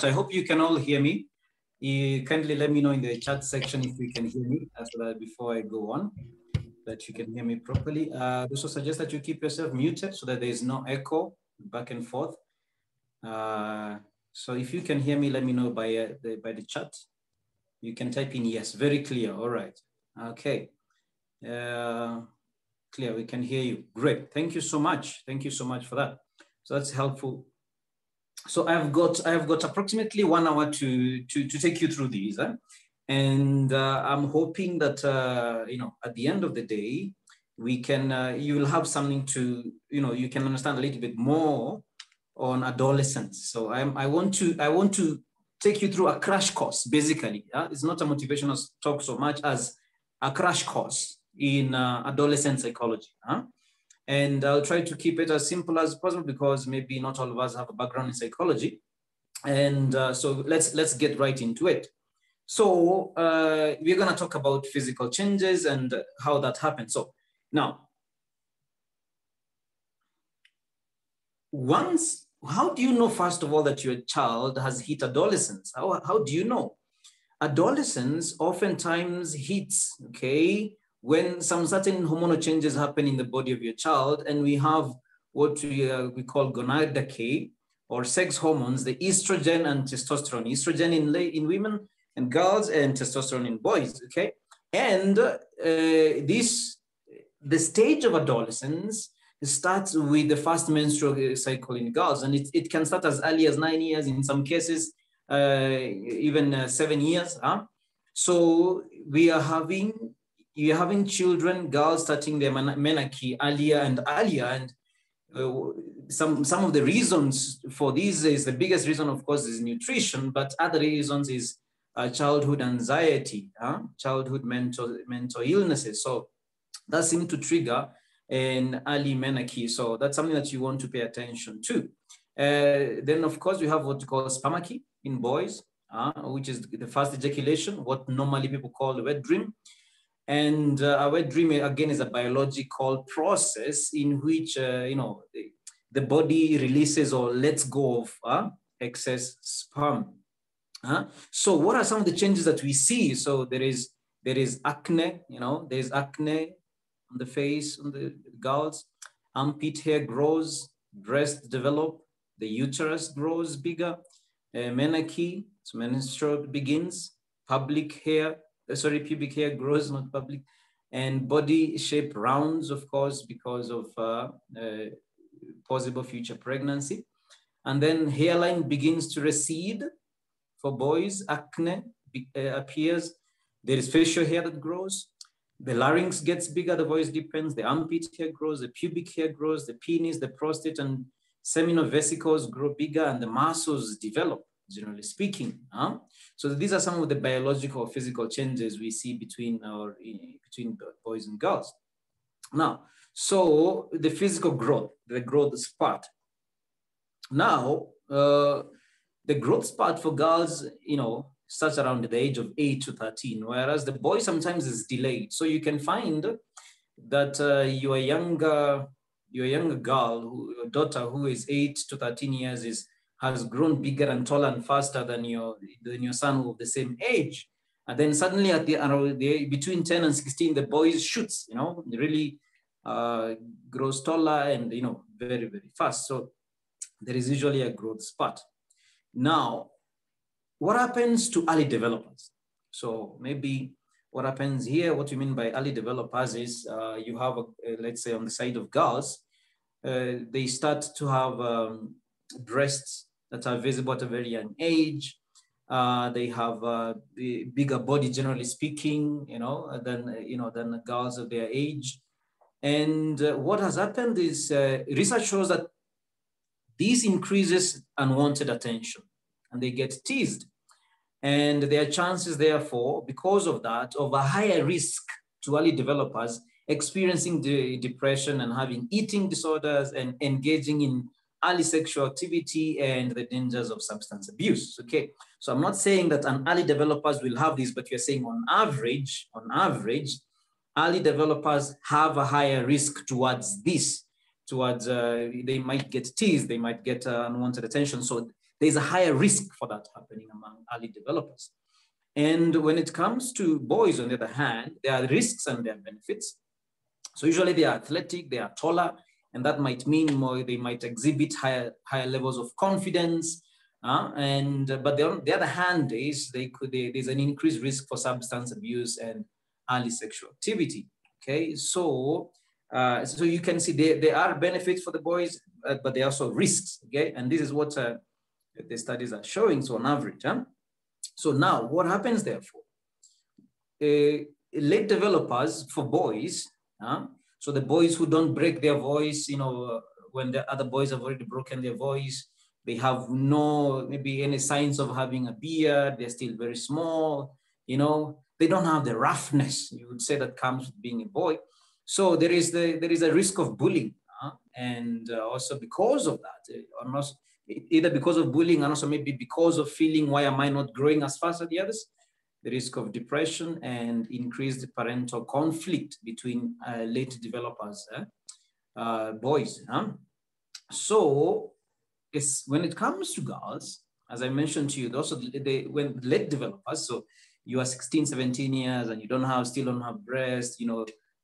I hope you can all hear me. You kindly let me know in the chat section if you can hear me before I go on, that you can hear me properly. Also suggest that you keep yourself muted so that there is no echo back and forth. So if you can hear me, let me know by the chat. You can type in yes, very clear. All right. Okay. Clear, we can hear you. Great. Thank you so much. Thank you so much for that. So that's helpful. So I've got approximately 1 hour to take you through these, and I'm hoping that at the end of the day we can you will have something to you can understand a little bit more on adolescence. So I want to take you through a crash course. Basically, it's not a motivational talk so much as a crash course in adolescent psychology. And I'll try to keep it as simple as possible because maybe not all of us have a background in psychology. And so let's get right into it. So we're going to talk about physical changes and how that happens. So now, how do you know, first of all, that your child has hit adolescence? How do you know? Adolescence oftentimes hits, okay, when some certain hormonal changes happen in the body of your child, and we have what we call gonadal decay, or sex hormones, the estrogen and testosterone. Estrogen in women and girls, and testosterone in boys, okay? And the stage of adolescence starts with the first menstrual cycle in girls, and it can start as early as 9 years, in some cases, even 7 years. So you're having children, girls starting their menarche earlier and earlier, and some of the reasons for this is, the biggest reason, of course, is nutrition, but other reasons is childhood anxiety, childhood mental illnesses. So that seems to trigger an early menarche. So that's something that you want to pay attention to. Then, of course, we have what we call spermarchy in boys, which is the first ejaculation, what normally people call the wet dream. And a wet dream, again, is a biological process in which, the body releases or lets go of excess sperm. So what are some of the changes that we see? So there is acne, there's acne on the face, on the girls. Armpit hair grows, breasts develop, the uterus grows bigger, menarche, so menstrual begins, pubic hair grows, not public, and body shape rounds, of course, because of possible future pregnancy. And then hairline begins to recede for boys, acne appears, there is facial hair that grows, the larynx gets bigger, the voice deepens, the armpit hair grows, the pubic hair grows, the penis, the prostate, and seminal vesicles grow bigger, and the muscles develop, generally speaking. So these are some of the biological or physical changes we see between boys and girls. Now, so the physical growth, the growth spurt. Now, the growth spurt for girls, starts around the age of 8 to 13, whereas the boy sometimes is delayed. So you can find that your younger girl, your daughter who is 8 to 13 years has grown bigger and taller and faster than your son of the same age. And then suddenly at between 10 and 16, the boy shoots, really grows taller and, very, very fast. So there is usually a growth spurt. Now, what happens to early developers? So maybe what happens here, what you mean by early developers is you have, let's say on the side of girls, they start to have breasts that are visible at a very young age. They have a bigger body, generally speaking, than the girls of their age. And what has happened is research shows that this increases unwanted attention, and they get teased. And there are chances, therefore, because of that, of a higher risk to early developers experiencing depression and having eating disorders and engaging in early sexual activity and the dangers of substance abuse. Okay, so I'm not saying that an early developers will have this, but you're saying on average, early developers have a higher risk towards this, they might get teased, they might get unwanted attention. So there's a higher risk for that happening among early developers. And when it comes to boys, on the other hand, there are risks and there are benefits. So usually they are athletic, they are taller, and that might mean more, they might exhibit higher levels of confidence. But on the other hand, there's an increased risk for substance abuse and early sexual activity. Okay, so you can see there are benefits for the boys, but there are also risks. Okay, and this is what the studies are showing. So on average, so now what happens therefore? Late developers for boys, so the boys who don't break their voice, when the other boys have already broken their voice, they have no maybe any signs of having a beard, they're still very small, they don't have the roughness, you would say, that comes with being a boy. So there is a risk of bullying, and also because of that, either because of bullying and also maybe because of feeling, why am I not growing as fast as the others? The risk of depression and increased parental conflict between late developers, boys. So when it comes to girls, as I mentioned to you, also when late developers, so you are 16, 17 years and you still don't have breasts,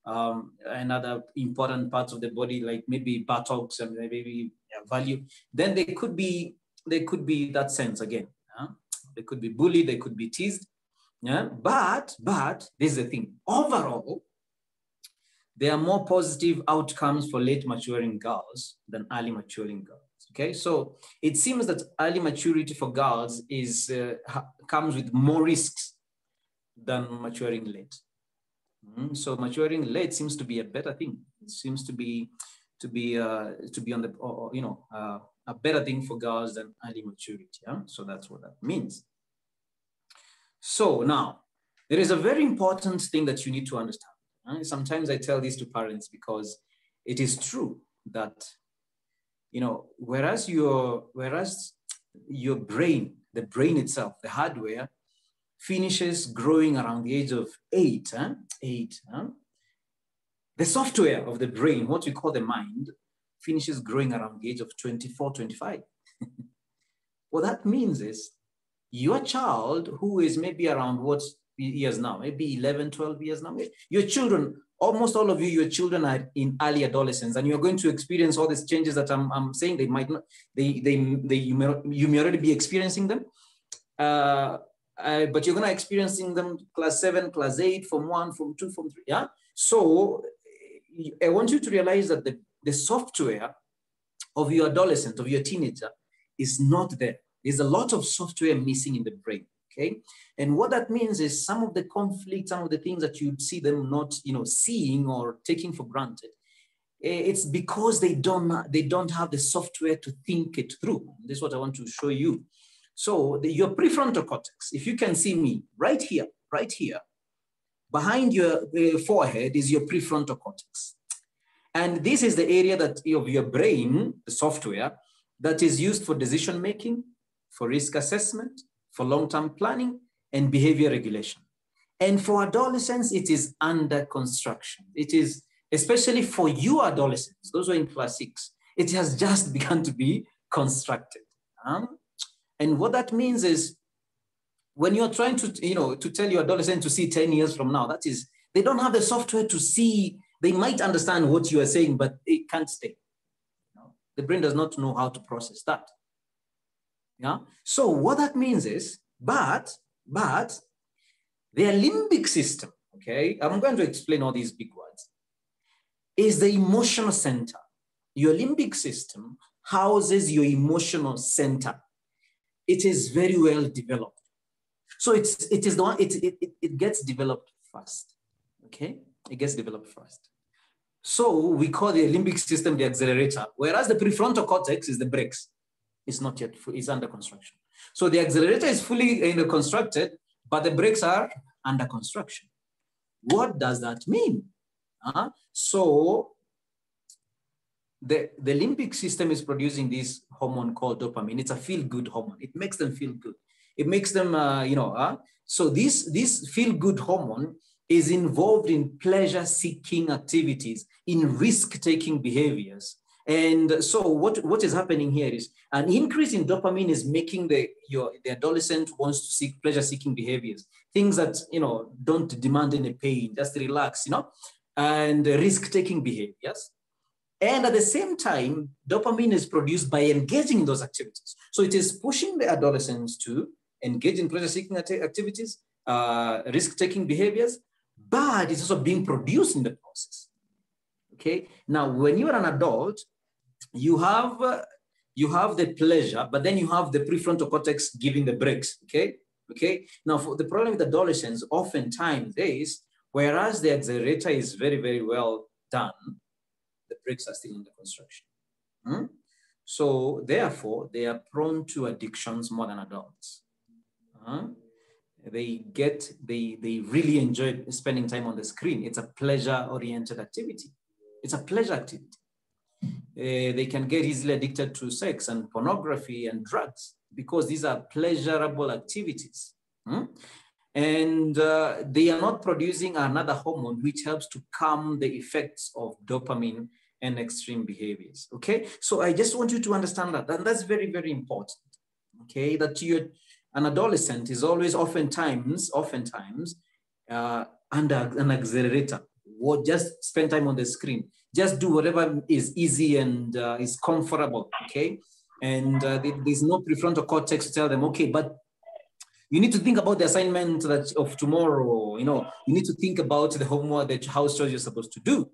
and other important parts of the body, like maybe buttocks and maybe value, then they could be that sense again. They could be bullied, they could be teased. Yeah, but this is the thing. Overall, there are more positive outcomes for late maturing girls than early maturing girls. Okay, so it seems that early maturity for girls comes with more risks than maturing late. So maturing late seems to be a better thing. It seems to be on the a better thing for girls than early maturity. Yeah? So that's what that means. So now, there is a very important thing that you need to understand. Sometimes I tell this to parents because it is true that, whereas your brain, the brain itself, the hardware, finishes growing around the age of 8, the software of the brain, what we call the mind, finishes growing around the age of 24, 25. What that means is, your child who is maybe around what years now, maybe 11, 12 years now, your children, almost all of you, your children are in early adolescence, and you're going to experience all these changes that I'm saying. They might not, you may already be experiencing them, but you're going to experiencing them class 7, class 8, Form 1, Form 2, Form 3, yeah? So I want you to realize that the software of your adolescent, of your teenager, is not there. There's a lot of software missing in the brain, okay? And what that means is some of the conflicts, some of the things that you'd see them not, seeing or taking for granted, it's because they don't have the software to think it through. This is what I want to show you. So your prefrontal cortex, if you can see me right here, behind your forehead is your prefrontal cortex. And this is the area of your brain, the software, that is used for decision-making, for risk assessment, for long-term planning, and behavior regulation. And for adolescents, it is under construction. It is, especially for you adolescents, those who are in class 6, it has just begun to be constructed. And what that means is, when you're trying to tell your adolescent to see 10 years from now, that is, they don't have the software to see. They might understand what you are saying, but it can't stay. The brain does not know how to process that. Yeah. So what that means is, but their limbic system, okay, I'm going to explain all these big words, is the emotional center. Your limbic system houses your emotional center. It is very well developed. So it is the one, it gets developed fast. Okay, it gets developed fast. So we call the limbic system the accelerator, whereas the prefrontal cortex is the brakes. It's not yet, it's under construction. So the accelerator is fully constructed, but the brakes are under construction. What does that mean? So the limbic system is producing this hormone called dopamine. It's a feel-good hormone. It makes them feel good. It makes them, so this feel-good hormone is involved in pleasure-seeking activities, in risk-taking behaviors, And so what is happening here is an increase in dopamine is making the adolescent wants to seek pleasure-seeking behaviors, things that, don't demand any pain, just relax, and risk-taking behaviors. And at the same time, dopamine is produced by engaging in those activities. So it is pushing the adolescents to engage in pleasure-seeking activities, risk-taking behaviors, but it's also being produced in the process. Okay. Now, when you are an adult, you have the pleasure, but then you have the prefrontal cortex giving the brakes. Okay. Okay. Now, for the problem with adolescents, oftentimes is, whereas the accelerator is very, very well done, the brakes are still in the construction. So therefore, they are prone to addictions more than adults. They really enjoy spending time on the screen. It's a pleasure-oriented activity. It's a pleasure activity. They can get easily addicted to sex and pornography and drugs because these are pleasurable activities. And they are not producing another hormone which helps to calm the effects of dopamine and extreme behaviors. Okay, so I just want you to understand that, and that's very, very important. Okay, that an adolescent is always oftentimes under an accelerator, or just spend time on the screen, just do whatever is easy and is comfortable. Okay, and there's no prefrontal cortex to tell them, okay, but you need to think about the assignment of tomorrow. You need to think about the homework, the house chores you're supposed to do.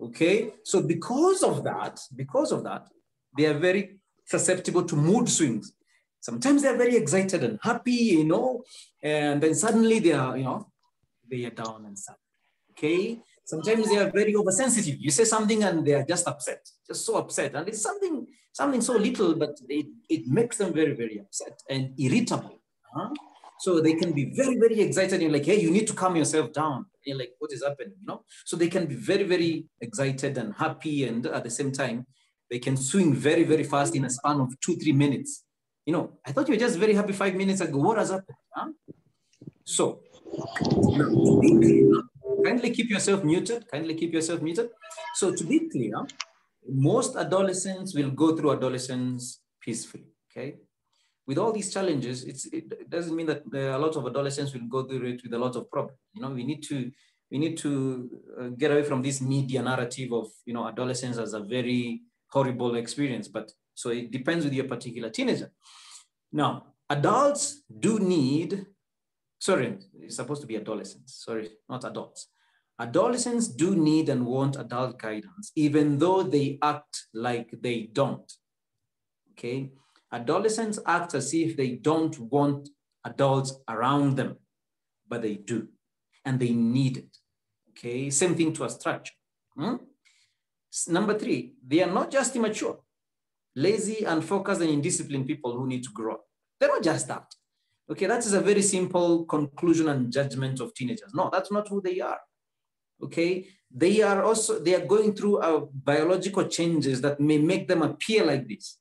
Okay, so because of that, they are very susceptible to mood swings. Sometimes they're very excited and happy, and then suddenly they are down and sad. Okay, sometimes they are very oversensitive. You say something and they are just upset, just so upset, and it's something so little, but it makes them very, very upset and irritable. So they can be very, very excited. You're like, hey, you need to calm yourself down. You're like, what is happening? So they can be very, very excited and happy. And at the same time, they can swing very, very fast in a span of 2-3 minutes. I thought you were just very happy 5 minutes ago. What has happened? So kindly keep yourself muted. So to be clear, most adolescents will go through adolescence peacefully. Okay. With all these challenges, it doesn't mean that a lot of adolescents will go through it with a lot of problems. We need to get away from this media narrative of adolescence as a very horrible experience. But so it depends with your particular teenager. Now, adults do need. Sorry, it's supposed to be adolescents. Sorry, not adults. Adolescents do need and want adult guidance, even though they act like they don't. Okay. Adolescents act as if they don't want adults around them, but they do, and they need it. Okay, same thing to a structure. Number 3, they are not just immature, lazy, unfocused, and indisciplined people who need to grow up. They're not just that. Okay, that is a very simple conclusion and judgment of teenagers. No, that's not who they are. Okay, they are going through biological changes that may make them appear like this.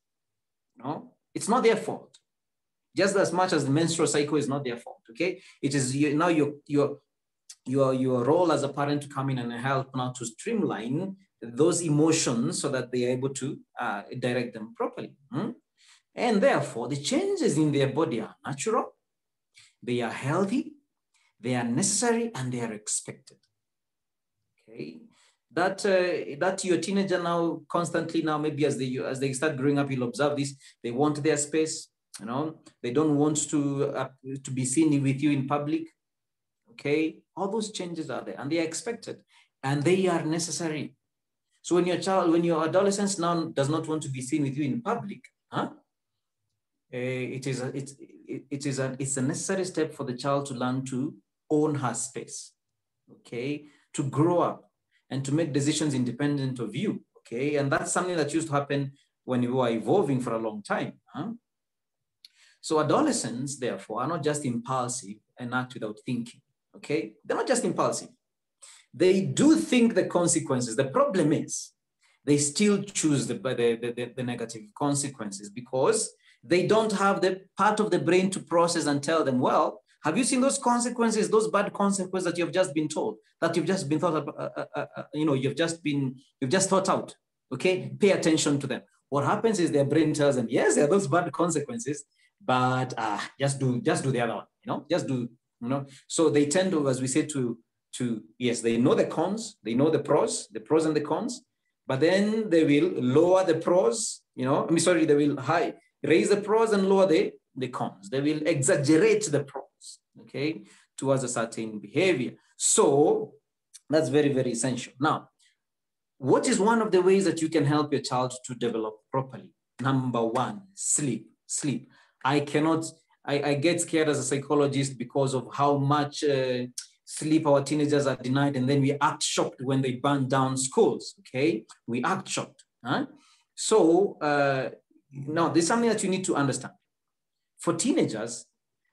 It's not their fault, just as much as the menstrual cycle is not their fault. Okay, it is now your role as a parent to come in and help now to streamline those emotions so that they are able to direct them properly. And therefore, the changes in their body are natural, they are healthy, they are necessary, and they are expected. Okay. That your teenager now constantly maybe as they start growing up, you'll observe this. They want their space, they don't want to be seen with you in public. Okay, all those changes are there and they are expected and they are necessary. So when your adolescent now does not want to be seen with you in public, it's a necessary step for the child to learn to own her space. Okay, to grow up and to make decisions independent of you, okay? And that's something that used to happen when you were evolving for a long time. So adolescents, therefore, are not just impulsive and act without thinking, okay? They're not just impulsive. They do think the consequences. The problem is they still choose the negative consequences because they don't have the part of the brain to process and tell them, well, have you seen those consequences, those bad consequences that you've just been told, that you've just been thought of, you've just thought out? Okay, pay attention to them. What happens is their brain tells them, yes, there are those bad consequences, but just do the other one, just do, So they tend to, as we say, yes, they know the cons, they know the pros and the cons, but then they will lower the pros, they will raise the pros and lower the cons. They will exaggerate the pros, okay, towards a certain behavior. So that's very, very essential. Now, what is one of the ways that you can help your child to develop properly? Number one, sleep. I get scared as a psychologist because of how much sleep our teenagers are denied, and then we act shocked when they burn down schools, okay? We act shocked. Huh? So now there's something that you need to understand. For teenagers,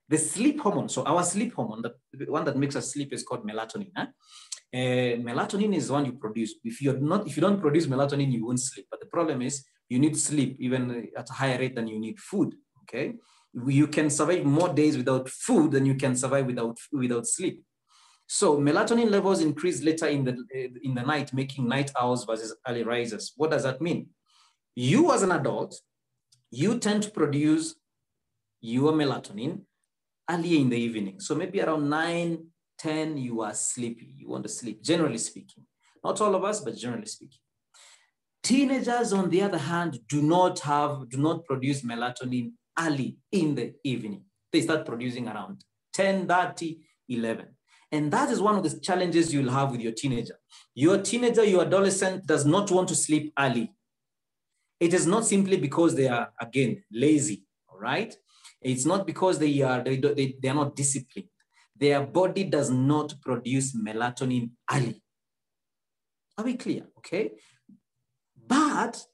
the sleep hormone, so our sleep hormone, the one that makes us sleep, is called melatonin. Huh? Melatonin is the one you produce. If you don't produce melatonin, you won't sleep. But the problem is you need sleep even at a higher rate than you need food. Okay, you can survive more days without food than you can survive without sleep. So melatonin levels increase later in the night, making night owls versus early risers. What does that mean? You as an adult, you tend to produce your melatonin early in the evening. So maybe around 9, 10, you are sleepy. You want to sleep, generally speaking. Not all of us, but generally speaking. Teenagers, on the other hand, do not produce melatonin early in the evening. They start producing around 10:30, 11. And that is one of the challenges you'll have with your teenager. Your adolescent does not want to sleep early. It is not simply because they are, again, lazy, all right? It's not because they are not disciplined. Their body does not produce melatonin early. Are we clear? Okay. But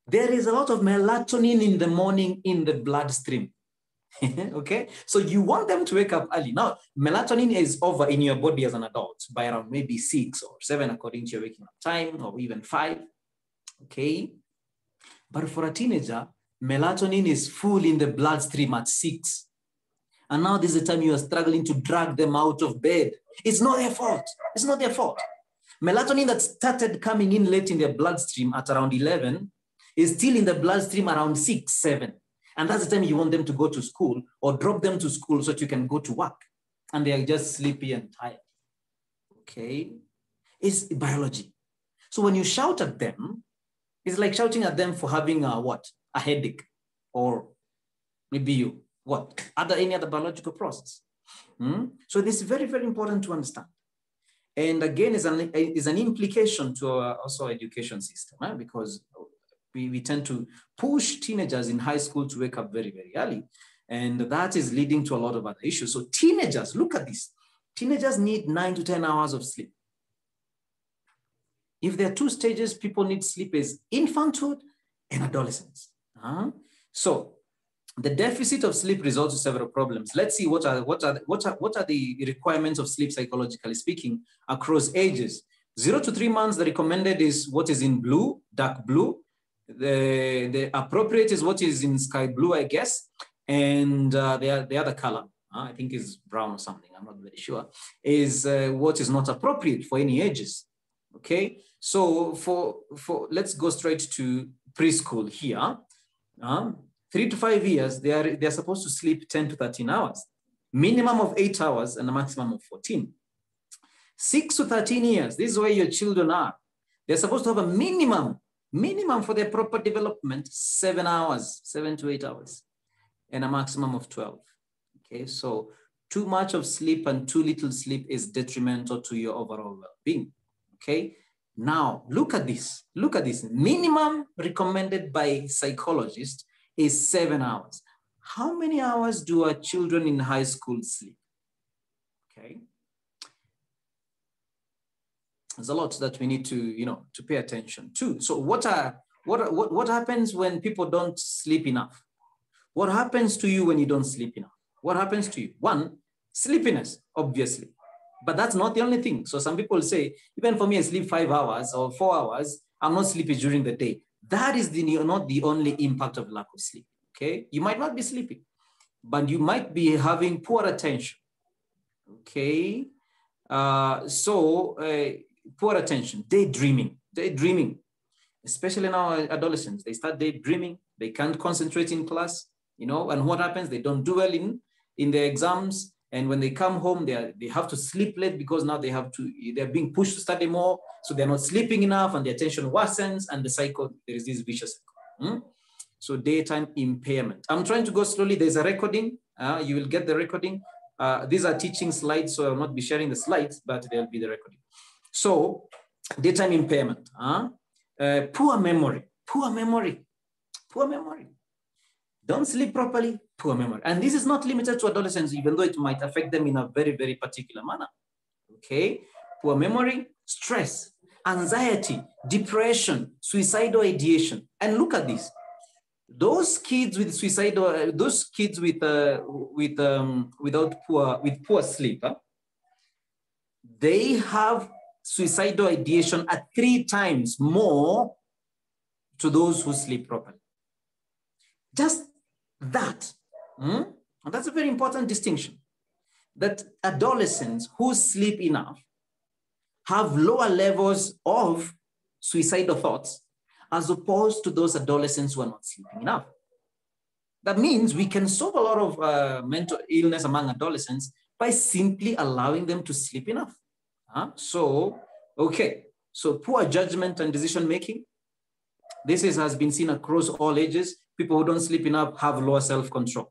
there is a lot of melatonin in the morning in the bloodstream. Okay. So you want them to wake up early. Now, melatonin is over in your body as an adult by around maybe 6 or 7, according to your waking up time, or even 5. Okay. But for a teenager, melatonin is full in the bloodstream at 6. And now this is the time you are struggling to drag them out of bed. It's not their fault. It's not their fault. Melatonin that started coming in late in their bloodstream at around 11 is still in the bloodstream around 6, 7. And that's the time you want them to go to school or drop them to school so that you can go to work. And they are just sleepy and tired. Okay? It's biology. So when you shout at them, it's like shouting at them for having a headache, or maybe any other biological process. So this is very, very important to understand. And again, is an implication to our education system, because we tend to push teenagers in high school to wake up very, very early. And that is leading to a lot of other issues. So teenagers, look at this. Teenagers need 9 to 10 hours of sleep. If there are 2 stages people need sleep, is infanthood and adolescence. So the deficit of sleep results in several problems. Let's see what are the requirements of sleep, psychologically speaking, across ages. 0 to 3 months, the recommended is what is in blue, dark blue. The appropriate is what is in sky blue, I guess. And the other color, I think is brown or something, I'm not very sure, is what is not appropriate for any ages. Okay, so let's go straight to preschool here. 3 to 5 years, they're supposed to sleep 10 to 13 hours, minimum of 8 hours and a maximum of 14. 6 to 13 years, this is where your children are. They're supposed to have a minimum for their proper development, 7 to 8 hours, and a maximum of 12. Okay, so too much of sleep and too little sleep is detrimental to your overall well-being. Okay, now look at this. Minimum recommended by psychologists is 7 hours. How many hours do our children in high school sleep? Okay. There's a lot that we need to pay attention to. So what happens when people don't sleep enough? What happens to you when you don't sleep enough? What happens to you? 1, sleepiness, obviously. But that's not the only thing. So some people say, even for me, I sleep 5 hours or 4 hours, I'm not sleepy during the day. That is not the only impact of lack of sleep. Okay, you might not be sleeping, but you might be having poor attention. Okay, poor attention, daydreaming. especially now adolescents, they start daydreaming, they can't concentrate in class, and what happens? They don't do well in their exams. And when they come home, they have to sleep late because now they're being pushed to study more. So they're not sleeping enough and the attention worsens and the cycle, there is this vicious cycle. So daytime impairment. I'm trying to go slowly. There's a recording. You will get the recording. These are teaching slides, so I'll not be sharing the slides, but there'll be the recording. So daytime impairment. Poor memory. Don't sleep properly, poor memory. And this is not limited to adolescents, even though it might affect them in a very, very particular manner. Okay, poor memory, stress, anxiety, depression, suicidal ideation. And look at this. Those kids with suicidal, those kids with poor sleep, they have suicidal ideation at 3 times more to those who sleep properly. Just that. And that's a very important distinction. That adolescents who sleep enough have lower levels of suicidal thoughts as opposed to those adolescents who are not sleeping enough. That means we can solve a lot of mental illness among adolescents by simply allowing them to sleep enough. So poor judgment and decision-making. This has been seen across all ages. People who don't sleep enough have lower self-control.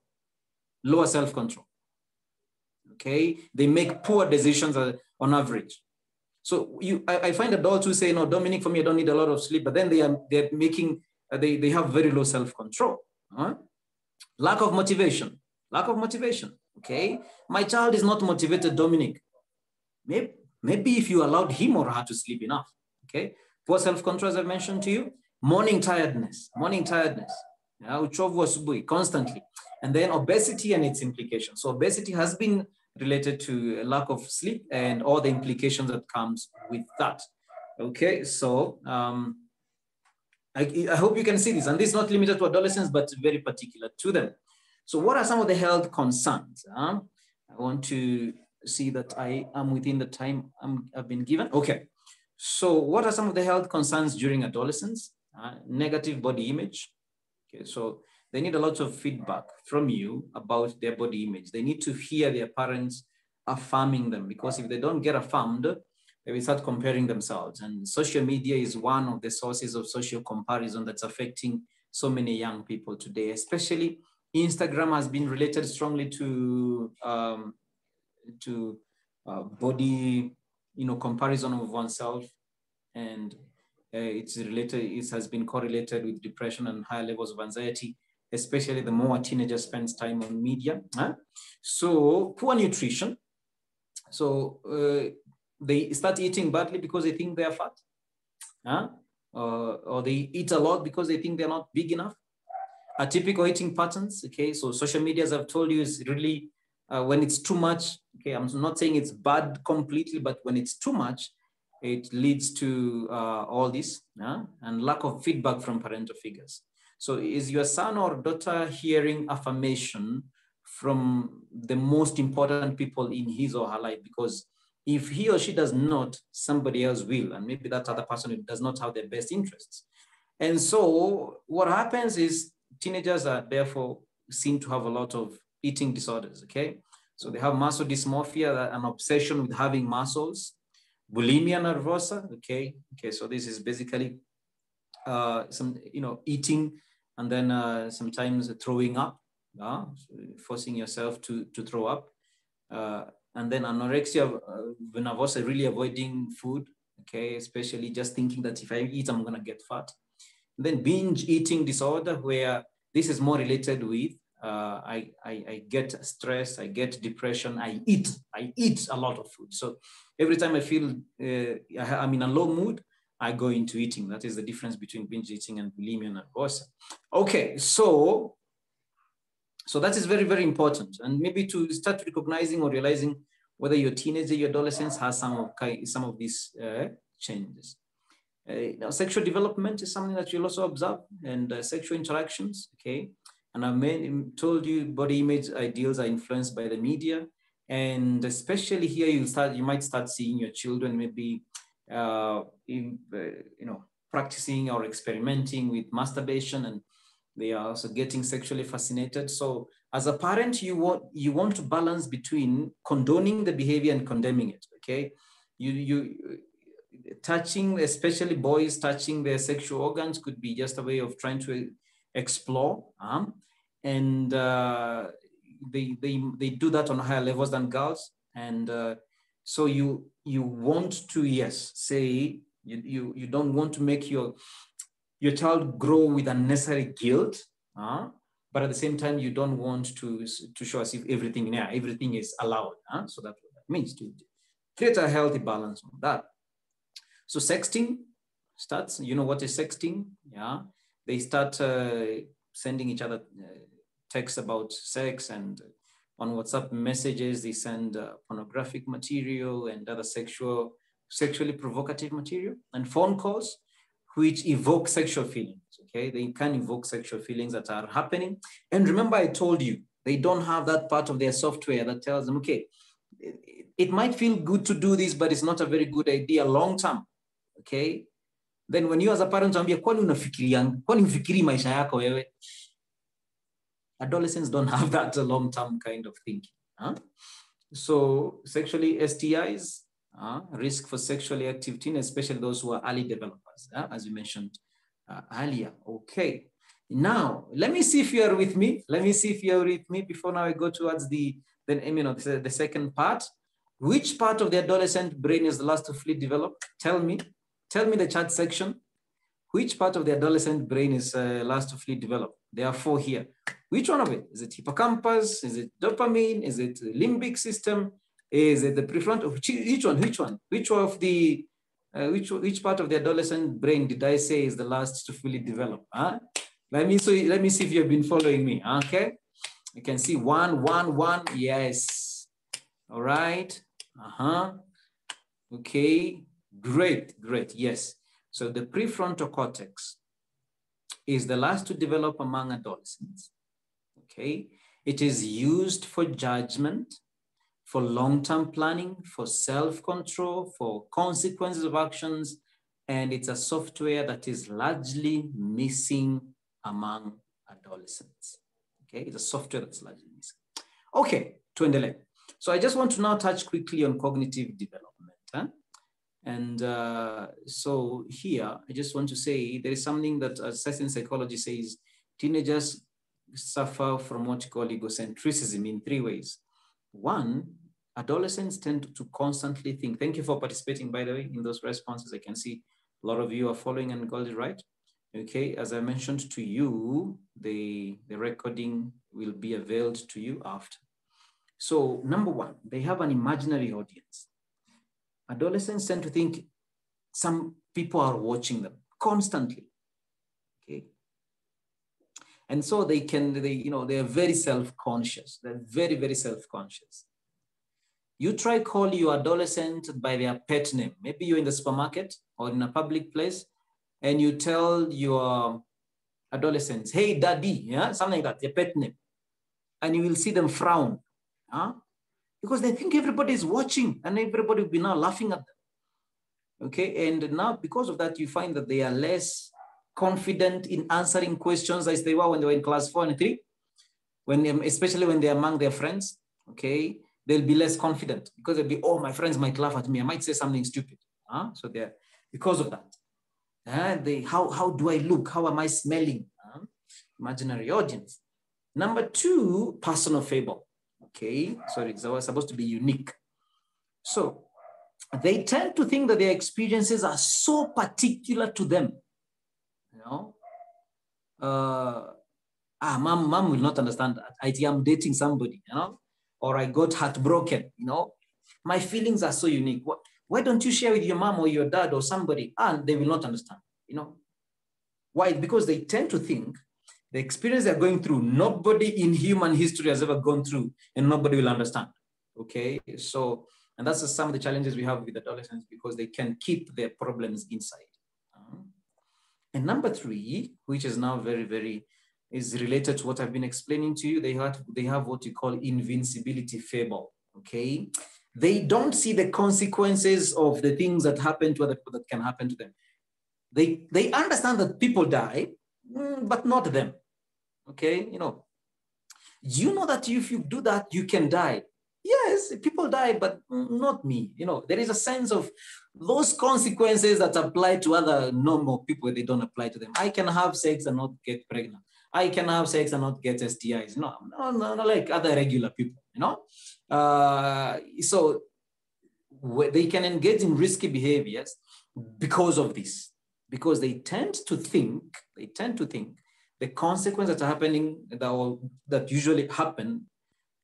Okay, they make poor decisions on average. So I find adults who say, no, Dominic, for me, I don't need a lot of sleep, but then they have very low self-control. Lack of motivation. Okay, my child is not motivated, Dominic. Maybe if you allowed him or her to sleep enough. Okay, poor self-control, as I mentioned to you. Morning tiredness. Uchovu asubuhi, constantly. And then obesity and its implications. So obesity has been related to a lack of sleep and all the implications that comes with that. Okay, so I hope you can see this. And this is not limited to adolescents, but very particular to them. So what are some of the health concerns? I want to see that I am within the time I've been given. Okay, so what are some of the health concerns during adolescence? Negative body image. Okay, so they need a lot of feedback from you about their body image. They need to hear their parents affirming them, because if they don't get affirmed, they will start comparing themselves. And social media is one of the sources of social comparison that's affecting so many young people today. Especially Instagram has been related strongly to body, comparison of oneself, and it has been correlated with depression and higher levels of anxiety, especially the more a teenager spends time on media. So poor nutrition. So they start eating badly because they think they are fat. Or they eat a lot because they think they're not big enough. Atypical eating patterns. Okay, so social media, as I've told you, is really when it's too much. Okay, I'm not saying it's bad completely, but when it's too much, it leads to all this, and lack of feedback from parental figures. So is your son or daughter hearing affirmation from the most important people in his or her life? Because if he or she does not, somebody else will, and maybe that other person does not have their best interests. And so what happens is teenagers are therefore seen to have a lot of eating disorders, okay? So they have muscle dysmorphia, an obsession with having muscles. Bulimia nervosa, okay, so this is basically some, eating and then sometimes throwing up, so forcing yourself to throw up. And then anorexia nervosa, really avoiding food, okay, especially just thinking that if I eat, I'm gonna get fat. And then binge eating disorder, where this is more related with I get stress, I get depression, I eat a lot of food. So every time I feel I'm in a low mood, I go into eating. That is the difference between binge eating and bulimia nervosa. Okay, so that is very, very important. And maybe to start recognizing or realizing whether your teenager, your adolescence has some of these changes. Now, sexual development is something that you'll also observe, and sexual interactions, okay? And I've told you body image ideals are influenced by the media. And especially here, you might start seeing your children maybe, practicing or experimenting with masturbation, and they are also getting sexually fascinated. So as a parent, you want to balance between condoning the behavior and condemning it, okay? You touching, especially boys touching their sexual organs, could be just a way of trying to explore, and they do that on higher levels than girls. And so you want to, yes, say you don't want to make your child grow with unnecessary guilt, but at the same time you don't want to show as if everything is allowed. So that's what that means, to create a healthy balance on that. So sexting starts, you know what is sexting? Yeah, they start sending each other texts about sex, and on WhatsApp messages, they send pornographic material and other sexually provocative material, and phone calls, which evoke sexual feelings, okay? They can evoke sexual feelings that are happening. And remember, I told you, they don't have that part of their software that tells them, okay, it might feel good to do this, but it's not a very good idea long term, okay? Then when you as a parent, kwani unafikiri maisha yako wewe? Adolescents don't have that long-term kind of thinking. So sexually STIs, risk for sexually active teens, especially those who are early developers, as we mentioned earlier. Okay, now let me see if you are with me. Before now I go towards the second part. Which part of the adolescent brain is the last to fully develop? Tell me the chat section. Which part of the adolescent brain is last to fully develop? There are 4 here. Which one of it? Is it hippocampus? Is it dopamine? Is it limbic system? Is it the prefrontal? Which one? Which part of the adolescent brain did I say is the last to fully develop? Let me see if you've been following me. Okay, you can see 1, 1, 1. Yes. All right. Okay. Great. Yes. So the prefrontal cortex is the last to develop among adolescents. Okay. It is used for judgment, for long-term planning, for self-control, for consequences of actions, and it's a software that is largely missing among adolescents. Okay, it's a software that's largely missing. Okay, tuendelee. So I just want to now touch quickly on cognitive development. And so here, I just want to say there is something that certain psychology says teenagers suffer from what you call egocentrism in 3 ways. 1, adolescents tend to constantly think. Thank you for participating, by the way, in those responses. I can see a lot of you are following and got it right. Okay, as I mentioned to you, the recording will be availed to you after. So number 1, they have an imaginary audience. Adolescents tend to think some people are watching them constantly. Okay. And so they are very self-conscious. They're very, very self-conscious. You try call your adolescent by their pet name. Maybe you're in the supermarket or in a public place, and you tell your adolescents, hey, daddy, yeah, something like that, their pet name. And you will see them frown, because they think everybody is watching and everybody will be now laughing at them. Okay, and now because of that, you find that they are less confident in answering questions as they were when they were in class 4 and 3, especially when they're among their friends. Okay, they'll be less confident because they'll be, oh, my friends might laugh at me. I might say something stupid. So they're, because of that. How do I look? How am I smelling? Imaginary audience. Number 2, personal fable. Okay, sorry, it was supposed to be unique. So they tend to think that their experiences are so particular to them. You know, mom will not understand that. I'm dating somebody, you know, or I got heartbroken, you know. My feelings are so unique. Why don't you share with your mom or your dad or somebody? And they will not understand, you know. Why? Because they tend to think the experience they're going through, nobody in human history has ever gone through, and nobody will understand. Okay, so, and that's some of the challenges we have with adolescents, because they can keep their problems inside. And number 3, which is now very, very, is related to what I've been explaining to you, they have what you call invincibility fable. Okay, they don't see the consequences of the things that happen to other people that can happen to them. They understand that people die, but not them. Okay, you know that if you do that, you can die. Yes, people die, but not me. There is a sense of those consequences that apply to other normal people, they don't apply to them. I can have sex and not get pregnant. I can have sex and not get STIs. No, like other regular people, So they can engage in risky behaviors because of this, because they tend to think the consequences that are happening, that usually happen,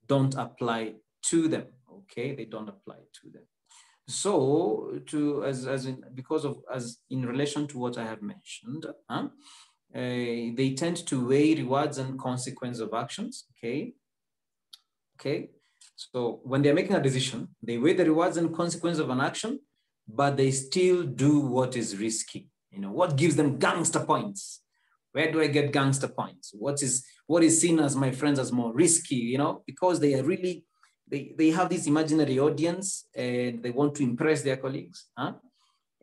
don't apply to them. Okay, they don't apply to them. So in relation to what I have mentioned, they tend to weigh rewards and consequences of actions. Okay. So when they're making a decision, they weigh the rewards and consequences of an action, but they still do what is risky. What gives them gangster points? Where do I get gangster points? What is seen as, my friends, as more risky? Because they are really, they have this imaginary audience and they want to impress their colleagues.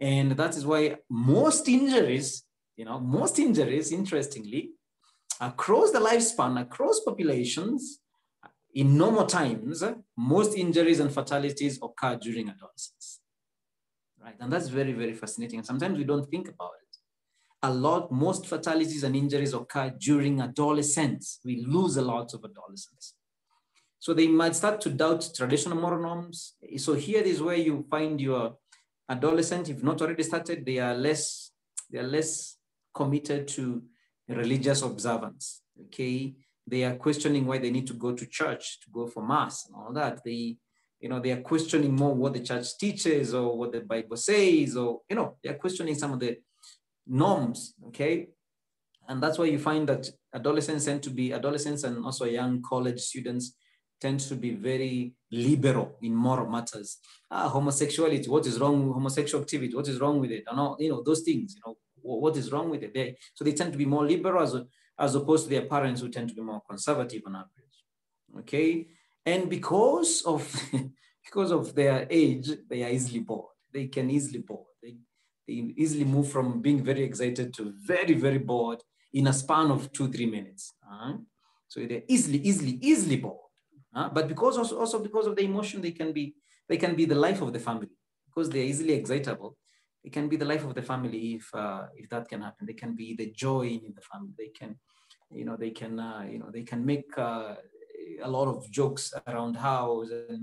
And that is why most injuries, interestingly, across the lifespan, across populations, in normal times, most injuries and fatalities occur during adolescence. Right? And that's very, very fascinating. And sometimes we don't think about it. Most fatalities and injuries occur during adolescence. We lose a lot of adolescents. So they might start to doubt traditional moral norms. So here is where you find your adolescent, if not already started, they are less committed to religious observance. Okay. They are questioning why they need to go to church, to go for mass and all that. They are questioning more what the church teaches or what the Bible says, or, they are questioning some of the norms. Okay. And that's why you find that adolescents and also young college students tend to be very liberal in moral matters. Homosexuality, what is wrong with homosexual activity? What is wrong with it? And those things, what is wrong with it? So they tend to be more liberal as opposed to their parents, who tend to be more conservative on average. Okay. And because of their age, they are easily bored. They can easily bored. They easily move from being very excited to very, very bored in a span of 2-3 minutes. So they're easily bored. But because of the emotion, they can be the life of the family. Because they're easily excitable, they can be the life of the family if that can happen. They can be the joy in the family. They can make a lot of jokes around house and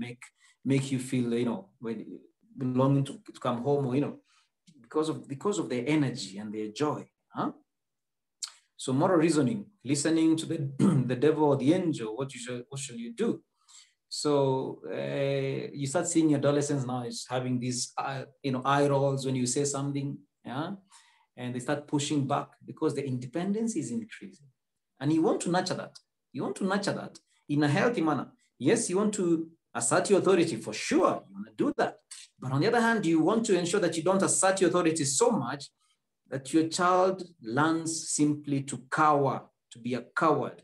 make you feel, when longing to come home, or, because of their energy and their joy. So moral reasoning, listening to the devil or the angel, what shall you do? So you start seeing adolescents now is having these, eye rolls when you say something, and they start pushing back because the independence is increasing. And you want to nurture that. You want to nurture that in a healthy manner. Yes, you want to assert your authority for sure. You want to do that. But on the other hand, you want to ensure that you don't assert your authority so much that your child learns simply to cower, to be a coward.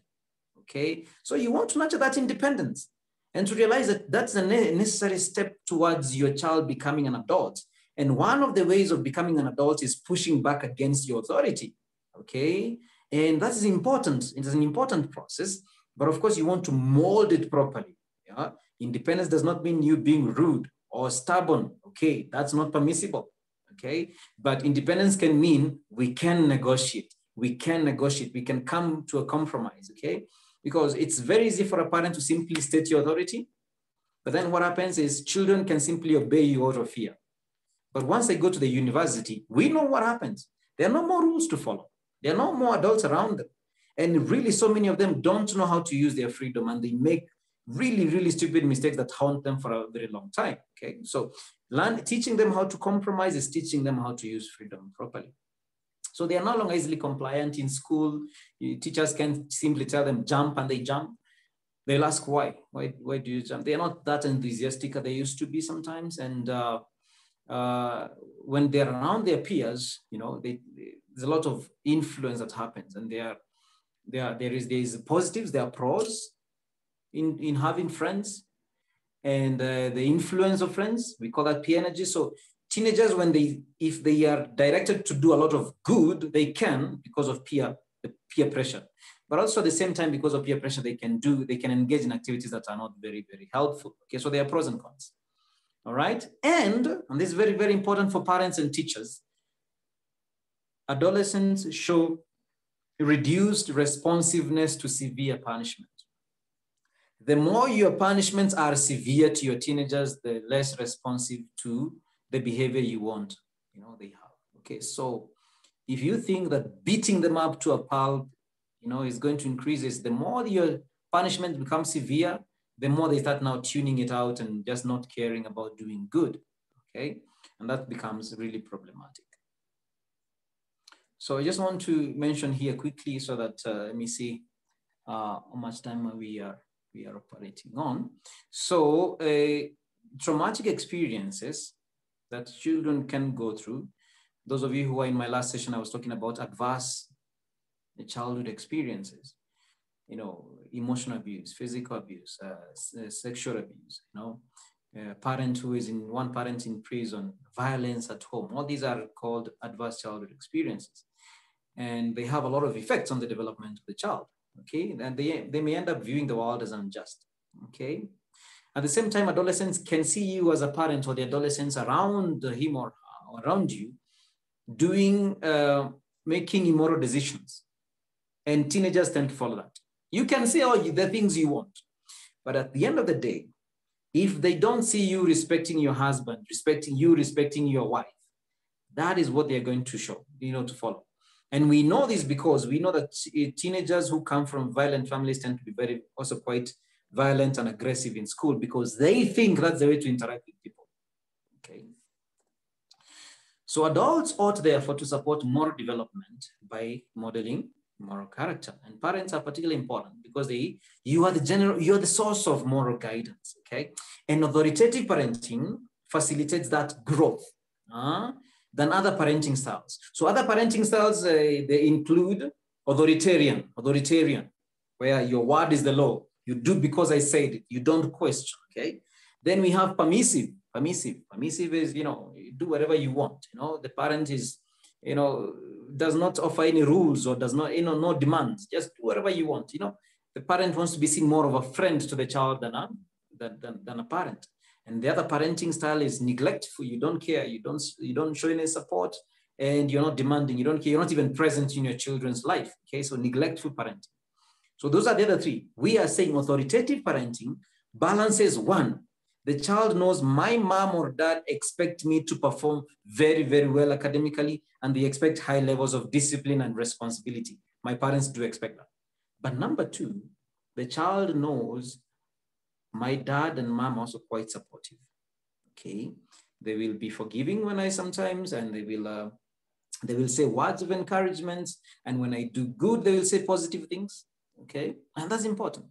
Okay. So you want to nurture that independence and to realize that that's a necessary step towards your child becoming an adult. And one of the ways of becoming an adult is pushing back against your authority. Okay. And that is important. It is an important process, but of course you want to mold it properly. Yeah. Independence does not mean you being rude or stubborn. Okay. That's not permissible. Okay. But independence can mean we can negotiate. We can come to a compromise. Okay. Because it's very easy for a parent to simply state your authority. But then what happens is children can simply obey you out of fear. But once they go to the university, we know what happens. There are no more rules to follow. There are no more adults around them. And really, so many of them don't know how to use their freedom, and they make really, really stupid mistakes that haunt them for a very long time. Okay. So teaching them how to compromise is teaching them how to use freedom properly. So they are no longer easily compliant in school. Teachers can simply tell them jump and they jump. They'll ask why. Why do you jump? They're not that enthusiastic as they used to be sometimes. And when they're around their peers, there's a lot of influence that happens. And there is positives, there are pros in having friends. And the influence of friends, we call that peer energy. So teenagers, if they are directed to do a lot of good, they can because of peer pressure. But also at the same time, because of peer pressure, they can engage in activities that are not very, very helpful. Okay, so there are pros and cons. All right. And this is very, very important for parents and teachers. Adolescents show reduced responsiveness to severe punishment. The more your punishments are severe to your teenagers, the less responsive to the behavior you want, they have. Okay, so if you think that beating them up to a pulp, is going to increase this, the more your punishment becomes severe, the more they start now tuning it out and just not caring about doing good. Okay, and that becomes really problematic. So I just want to mention here quickly so that let me see how much time we are operating on. So traumatic experiences that children can go through. Those of you who are in my last session, I was talking about adverse childhood experiences, emotional abuse, physical abuse, sexual abuse, parent who is one parent in prison, violence at home. All these are called adverse childhood experiences. And they have a lot of effects on the development of the child. Okay, and they may end up viewing the world as unjust. Okay, at the same time, adolescents can see you as a parent or the adolescents around him or around you doing, making immoral decisions, and teenagers tend to follow that. You can say all the things you want, but at the end of the day, if they don't see you respecting your husband, respecting your wife, that is what they're going to show, to follow. And we know this because we know that teenagers who come from violent families tend to be also quite violent and aggressive in school because they think that's the way to interact with people. Okay. So adults ought therefore to support moral development by modeling moral character. And parents are particularly important because you are the source of moral guidance. Okay. And authoritative parenting facilitates that growth. Than other parenting styles. So other parenting styles, they include authoritarian, where your word is the law. You do because I said it. You don't question, okay? Then we have permissive. Permissive is, you do whatever you want. The parent is, does not offer any rules or does not, no demands. Just do whatever you want. The parent wants to be seen more of a friend to the child than a parent. And the other parenting style is neglectful. You don't care. You don't show any support, and you're not demanding. You don't care. You're not even present in your children's life. Okay, so neglectful parenting. So those are the other three. We are saying authoritative parenting balances one. The child knows my mom or dad expect me to perform very, very well academically, and they expect high levels of discipline and responsibility. My parents do expect that. But number two, the child knows my dad and mom are also quite supportive. Okay, they will be forgiving when sometimes, and they will say words of encouragement. And when I do good, they will say positive things. Okay, and that's important.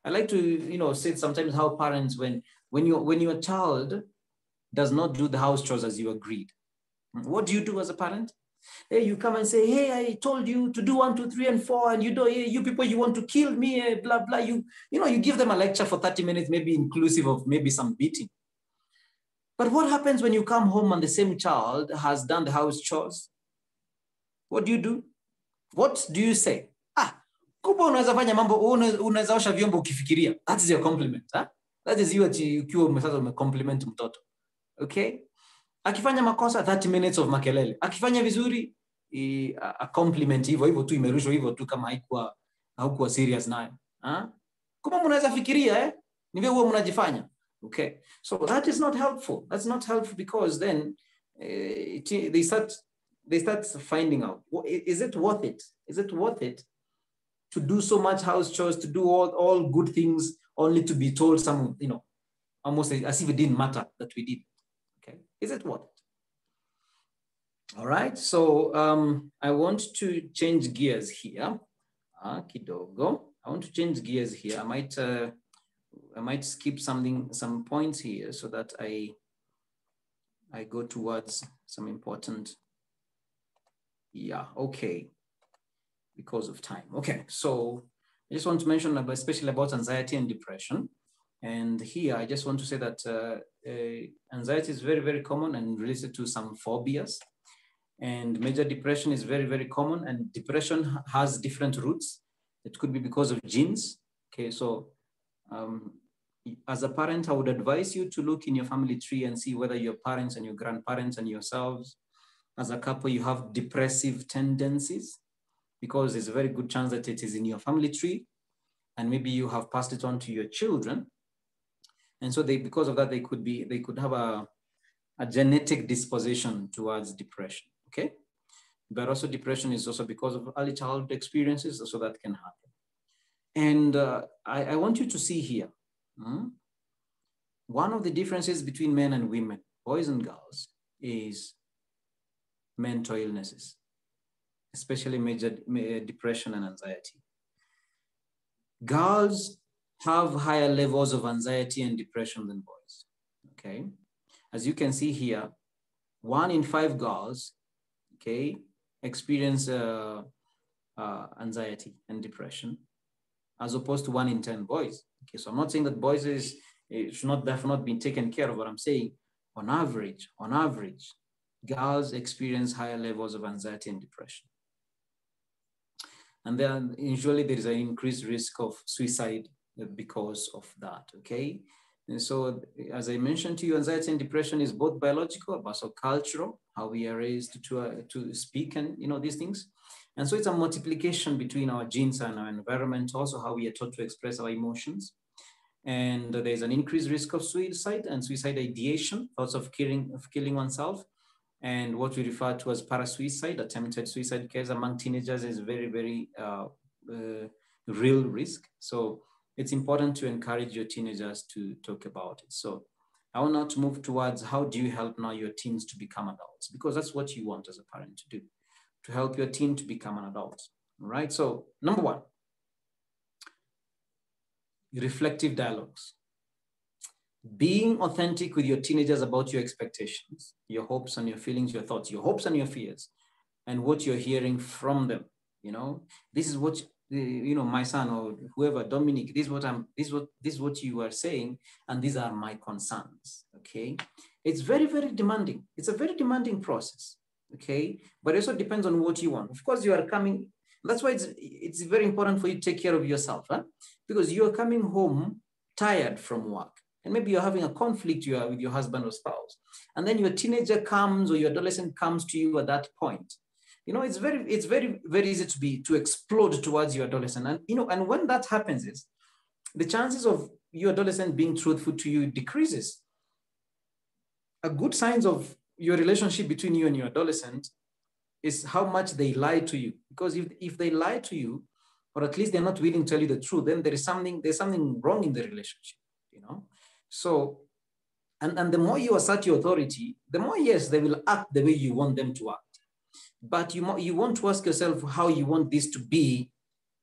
I like to say sometimes how parents, when your child does not do the house chores as you agreed, what do you do as a parent? Hey, you come and say, hey, I told you to do 1, 2, 3, and 4, and you people, you want to kill me, blah, blah. You give them a lecture for 30 minutes, maybe inclusive of maybe some beating. But what happens when you come home and the same child has done the house chores? What do? What do you say? Kumbe unaweza fanya mambo, unaweza osha vyombo ukifikiria. That is your compliment. That is you ukiwa umecompliment mtoto. Okay? Akifanya makosa 30 minutes of makelele. Akifanya vizuri a compliment hivyo tu imerushwa hivyo tu kama haikuwa serious nayo. Kumbe mnaweza fikiria ni vile mnajifanya. Okay. So that is not helpful. That's not helpful because then they start finding out, is it worth it? Is it worth it to do so much house chores, to do all good things only to be told some, almost as if it didn't matter that we did. Okay, is it worth it? All right, so I want to change gears here. Kidogo. I want to change gears here. I might skip some points here so that I go towards some important. Yeah, okay. Because of time. Okay, so I just want to mention especially about anxiety and depression. And here, I just want to say that anxiety is very, very common and related to some phobias. And major depression is very, very common. And depression has different roots. It could be because of genes. Okay, so as a parent, I would advise you to look in your family tree and see whether your parents and your grandparents and yourselves, as a couple, you have depressive tendencies, because there's a very good chance that it is in your family tree, and maybe you have passed it on to your children. And so because of that, they could have a genetic disposition towards depression, okay? But also depression is also because of early childhood experiences, so that can happen. And I want you to see here, one of the differences between men and women, boys and girls, is mental illnesses, especially major depression and anxiety. Girls have higher levels of anxiety and depression than boys, okay? As you can see here, 1 in 5 girls, okay, experience anxiety and depression, as opposed to 1 in 10 boys. Okay, so I'm not saying that boys should not be taken care of, but I'm saying on average, girls experience higher levels of anxiety and depression. And then usually there is an increased risk of suicide because of that, okay? And so, as I mentioned to you, anxiety and depression is both biological, but also cultural, how we are raised to speak and, these things. And so it's a multiplication between our genes and our environment, also how we are taught to express our emotions. And there's an increased risk of suicide and suicide ideation, thoughts of killing oneself. And what we refer to as parasuicide, attempted suicide case among teenagers, is very, very real risk. So it's important to encourage your teenagers to talk about it. So I want now to move towards how do you help now your teens to become adults? Because that's what you want as a parent to do, to help your teen to become an adult, all right? So number 1, reflective dialogues. Being authentic with your teenagers about your expectations, your hopes and your feelings, your thoughts, your hopes and your fears, and what you're hearing from them. This is what, my son or whoever, Dominic, this is what you are saying, and these are my concerns, okay? It's very, very demanding. It's a very demanding process, okay? But it also depends on what you want. Of course, you are coming, that's why it's very important for you to take care of yourself, huh? Because you are coming home tired from work. And maybe you're having a conflict with your husband or spouse. And then your teenager comes or your adolescent comes to you at that point. It's very, very easy to explode towards your adolescent. And, and when that happens, the chances of your adolescent being truthful to you decreases. A good sign of your relationship between you and your adolescent is how much they lie to you. Because if they lie to you, or at least they're not willing to tell you the truth, then there's something wrong in the relationship, So, and the more you assert your authority, the more, yes, they will act the way you want them to act. But you want to ask yourself how you want this to be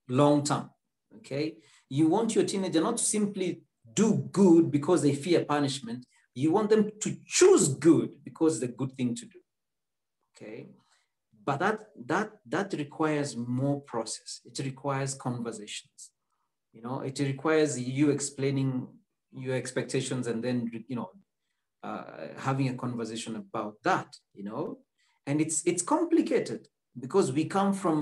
long-term, okay? You want your teenager not to simply do good because they fear punishment. You want them to choose good because it's a good thing to do, okay? But that requires more process. It requires conversations. It requires you explaining your expectations and then, having a conversation about that, And it's complicated because we come from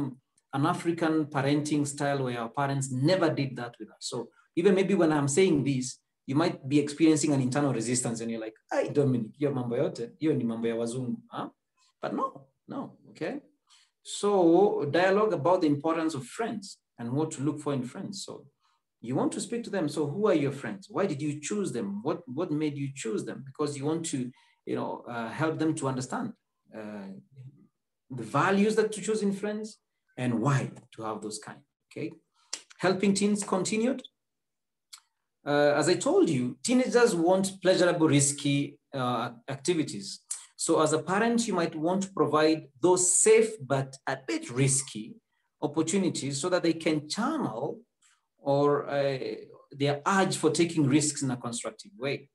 an African parenting style where our parents never did that with us. So even maybe when I'm saying this, you might be experiencing an internal resistance and you're like, "Hey, Dominic, you're mambo yote, you're ni mambo ya wazungu," huh? But no, okay? So dialogue about the importance of friends and what to look for in friends. So you want to speak to them. So who are your friends? Why did you choose them? What made you choose them? Because you want to, help them to understand the values that to choose in friends and why to have those kind, okay? Helping teens continued. As I told you, teenagers want pleasurable, risky activities. So as a parent, you might want to provide those safe but a bit risky opportunities so that they can channel or their urge for taking risks in a constructive way.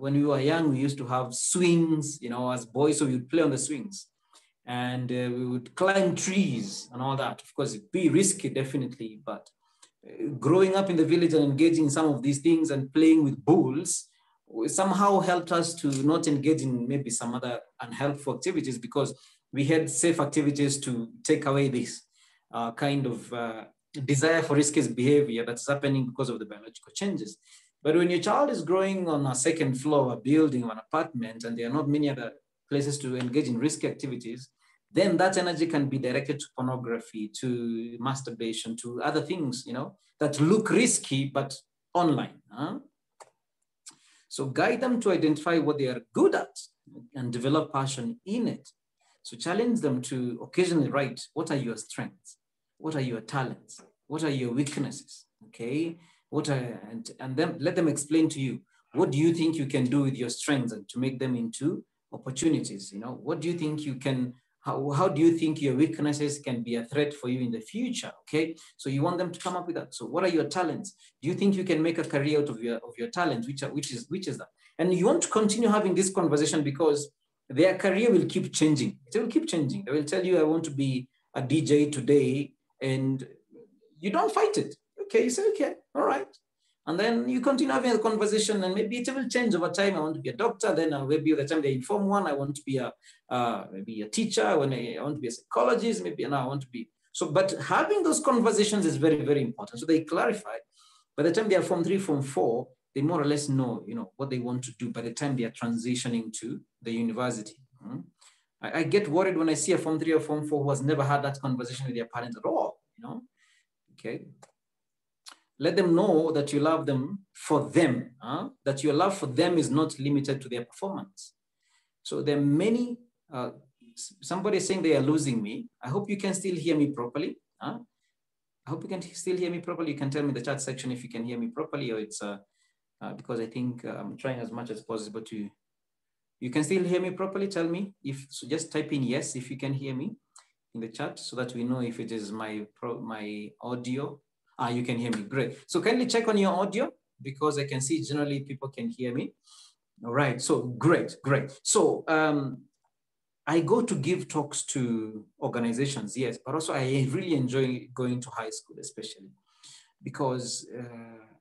When we were young, we used to have swings, as boys, so we would play on the swings. And we would climb trees and all that. Of course, it'd be risky, definitely, but growing up in the village and engaging in some of these things and playing with bulls somehow helped us to not engage in maybe some other unhelpful activities, because we had safe activities to take away this kind of desire for risky behavior that's happening because of the biological changes. But when your child is growing on a second floor, a building, or an apartment, and there are not many other places to engage in risky activities, then that energy can be directed to pornography, to masturbation, to other things, that look risky, but online. So guide them to identify what they are good at and develop passion in it. So challenge them to occasionally write, what are your strengths? What are your talents? What are your weaknesses? Okay. And then let them explain to you, what do you think you can do with your strengths, and to make them into opportunities? What do you think you can, how do you think your weaknesses can be a threat for you in the future? Okay. So you want them to come up with that. So what are your talents? Do you think you can make a career out of your talents? Which is that? And you want to continue having this conversation, because their career will keep changing. It will keep changing. They will tell you, I want to be a DJ today, and you don't fight it. Okay, you say, okay, all right. And then you continue having a conversation, and maybe it will change over time. I want to be a doctor. Then maybe by the time they inform one, I want to be maybe a teacher. When I want to be a psychologist, maybe now I want to be. So, but having those conversations is very, very important. So they clarify. By the time they are Form 3, Form 4, they more or less know, what they want to do by the time they are transitioning to the university. I get worried when I see a Form 3 or Form 4 who has never had that conversation with their parents at all, Okay. Let them know that you love them for them, that your love for them is not limited to their performance. So there are many, somebody is saying they are losing me. I hope you can still hear me properly. I hope you can still hear me properly. You can tell me in the chat section if you can hear me properly, or it's because I think I'm trying as much as possible to, you can still hear me properly. Tell me so just type in yes if you can hear me in the chat, so that we know if it is my audio. You can hear me, great. So kindly check on your audio, because I can see generally people can hear me. All right, so great. So I go to give talks to organizations, yes, but also I really enjoy going to high school, especially because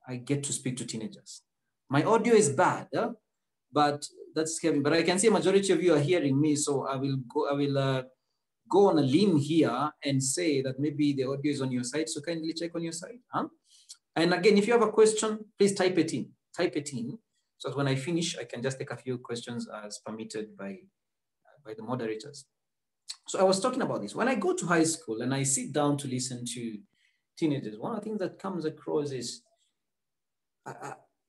I get to speak to teenagers. My audio is bad, but that's scary. But I can see a majority of you are hearing me, so I will go on a limb here and say that maybe the audio is on your side. So kindly check on your side. And again, if you have a question, please type it in. So that when I finish, I can just take a few questions as permitted by the moderators. So I was talking about this. When I go to high school and I sit down to listen to teenagers, one of the things that comes across is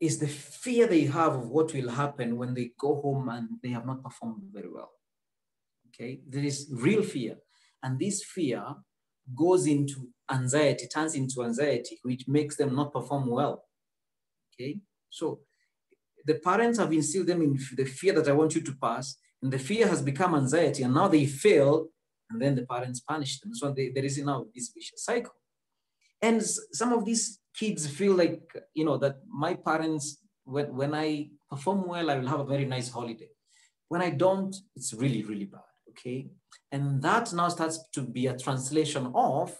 the fear they have of what will happen when they go home and they have not performed very well. Okay, there is real fear, and this fear goes into anxiety, turns into anxiety, which makes them not perform well. Okay, so the parents have instilled them in the fear that I want you to pass, and the fear has become anxiety, and now they fail, and then the parents punish them. So there is now this vicious cycle. And some of these kids feel like, that my parents, when I perform well, I will have a very nice holiday. When I don't, it's really, really bad. Okay. And that now starts to be a translation of,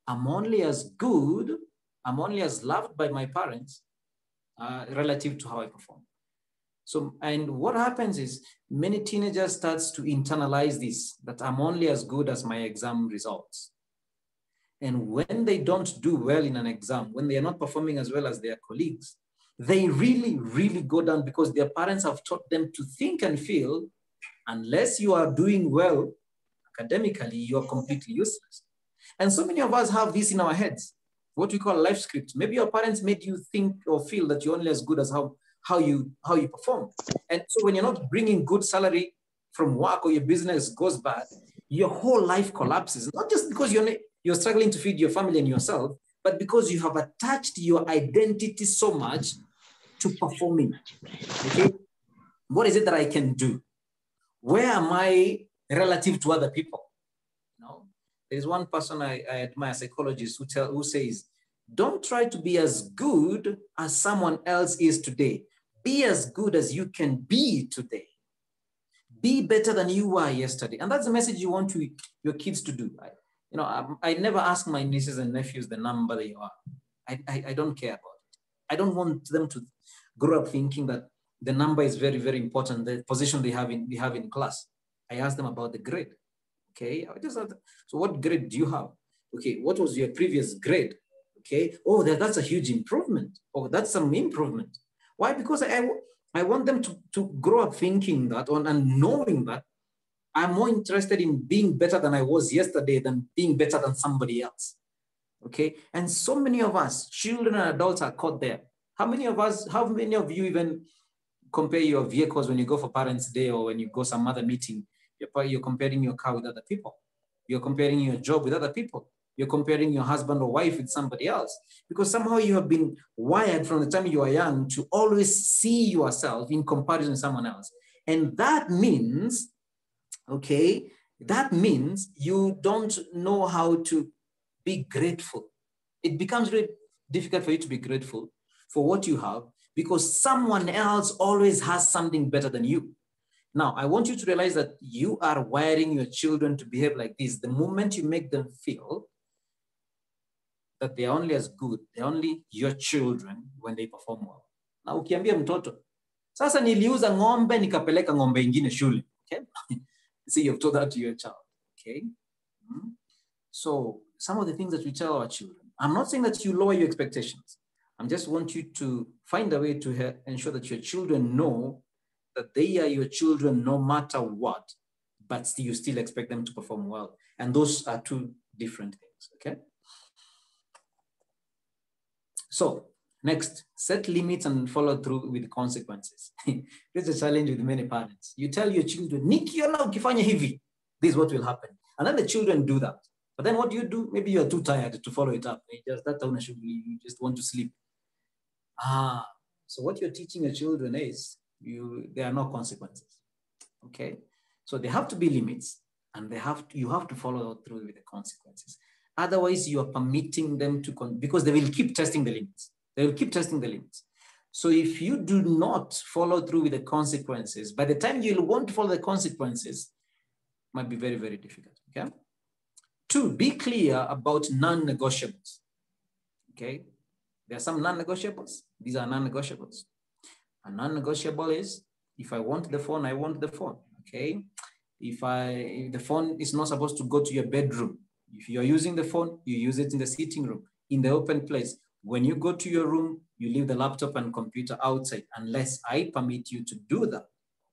I'm only as good, I'm only as loved by my parents relative to how I perform. So, and what happens is many teenagers starts to internalize this, that I'm only as good as my exam results. And when they don't do well in an exam, when they are not performing as well as their colleagues, they really, really go down, because their parents have taught them to think and feel, unless you are doing well academically, you are completely useless. And so many of us have this in our heads, what we call life script. Maybe your parents made you think or feel that you're only as good as how you perform. And so when you're not bringing good salary from work, or your business goes bad, your whole life collapses. Not just because you're struggling to feed your family and yourself, but because you have attached your identity so much to performing. Okay, what is it that I can do? Where am I relative to other people? There's one person I admire, a psychologist, who says, don't try to be as good as someone else is today. Be as good as you can be today. Be better than you were yesterday. And that's the message you want your kids to do. I never ask my nieces and nephews the number they are. I don't care about it. I don't want them to grow up thinking that the number is very, very important, the position they have in class. I ask them about the grade. Okay, so what grade do you have? Okay, what was your previous grade? Okay, oh, that's a huge improvement. Oh, that's some improvement. Why? Because I want them to grow up thinking that and knowing that I'm more interested in being better than I was yesterday than being better than somebody else. Okay, and so many of us, children and adults, are caught there. How many of you even compare your vehicles when you go for Parents' Day or when you go some other meeting? You're comparing your car with other people. You're comparing your job with other people. You're comparing your husband or wife with somebody else. Because somehow you have been wired from the time you are young to always see yourself in comparison to someone else. And that means, okay, that means you don't know how to be grateful. It becomes very difficult for you to be grateful for what you have because someone else always has something better than you. Now, I want you to realize that you are wiring your children to behave like this. The moment you make them feel that they're only as good, they're only your children when they perform well. Na ukiambia mtoto, sasa niliuza ng'ombe nikapeleka ng'ombe ingine shule. Okay? See, you've told that to your child. Okay? So some of the things that we tell our children, I'm not saying that you lower your expectations. I just want you to find a way to ensure that your children know that they are your children no matter what, but you still expect them to perform well. And those are two different things, okay? So next, set limits and follow through with consequences. This is a challenge with many parents. You tell your children, nikiona ukifanya hivi, this is what will happen. And then the children do that. But then what do you do? Maybe you're too tired to follow it up. You just want to sleep. So what you're teaching your children is there are no consequences. Okay? So there have to be limits and you have to follow through with the consequences. Otherwise, you are permitting them to, because they will keep testing the limits. They will keep testing the limits. So if you do not follow through with the consequences, by the time you'll want to follow the consequences, it might be very, very difficult. Okay? 2, be clear about non-negotiables. Okay? There are some non-negotiables. These are non-negotiables. A non-negotiable is, if I want the phone, I want the phone. Okay? If the phone is not supposed to go to your bedroom, if you're using the phone, you use it in the sitting room, in the open place. When you go to your room, you leave the laptop and computer outside, unless I permit you to do that.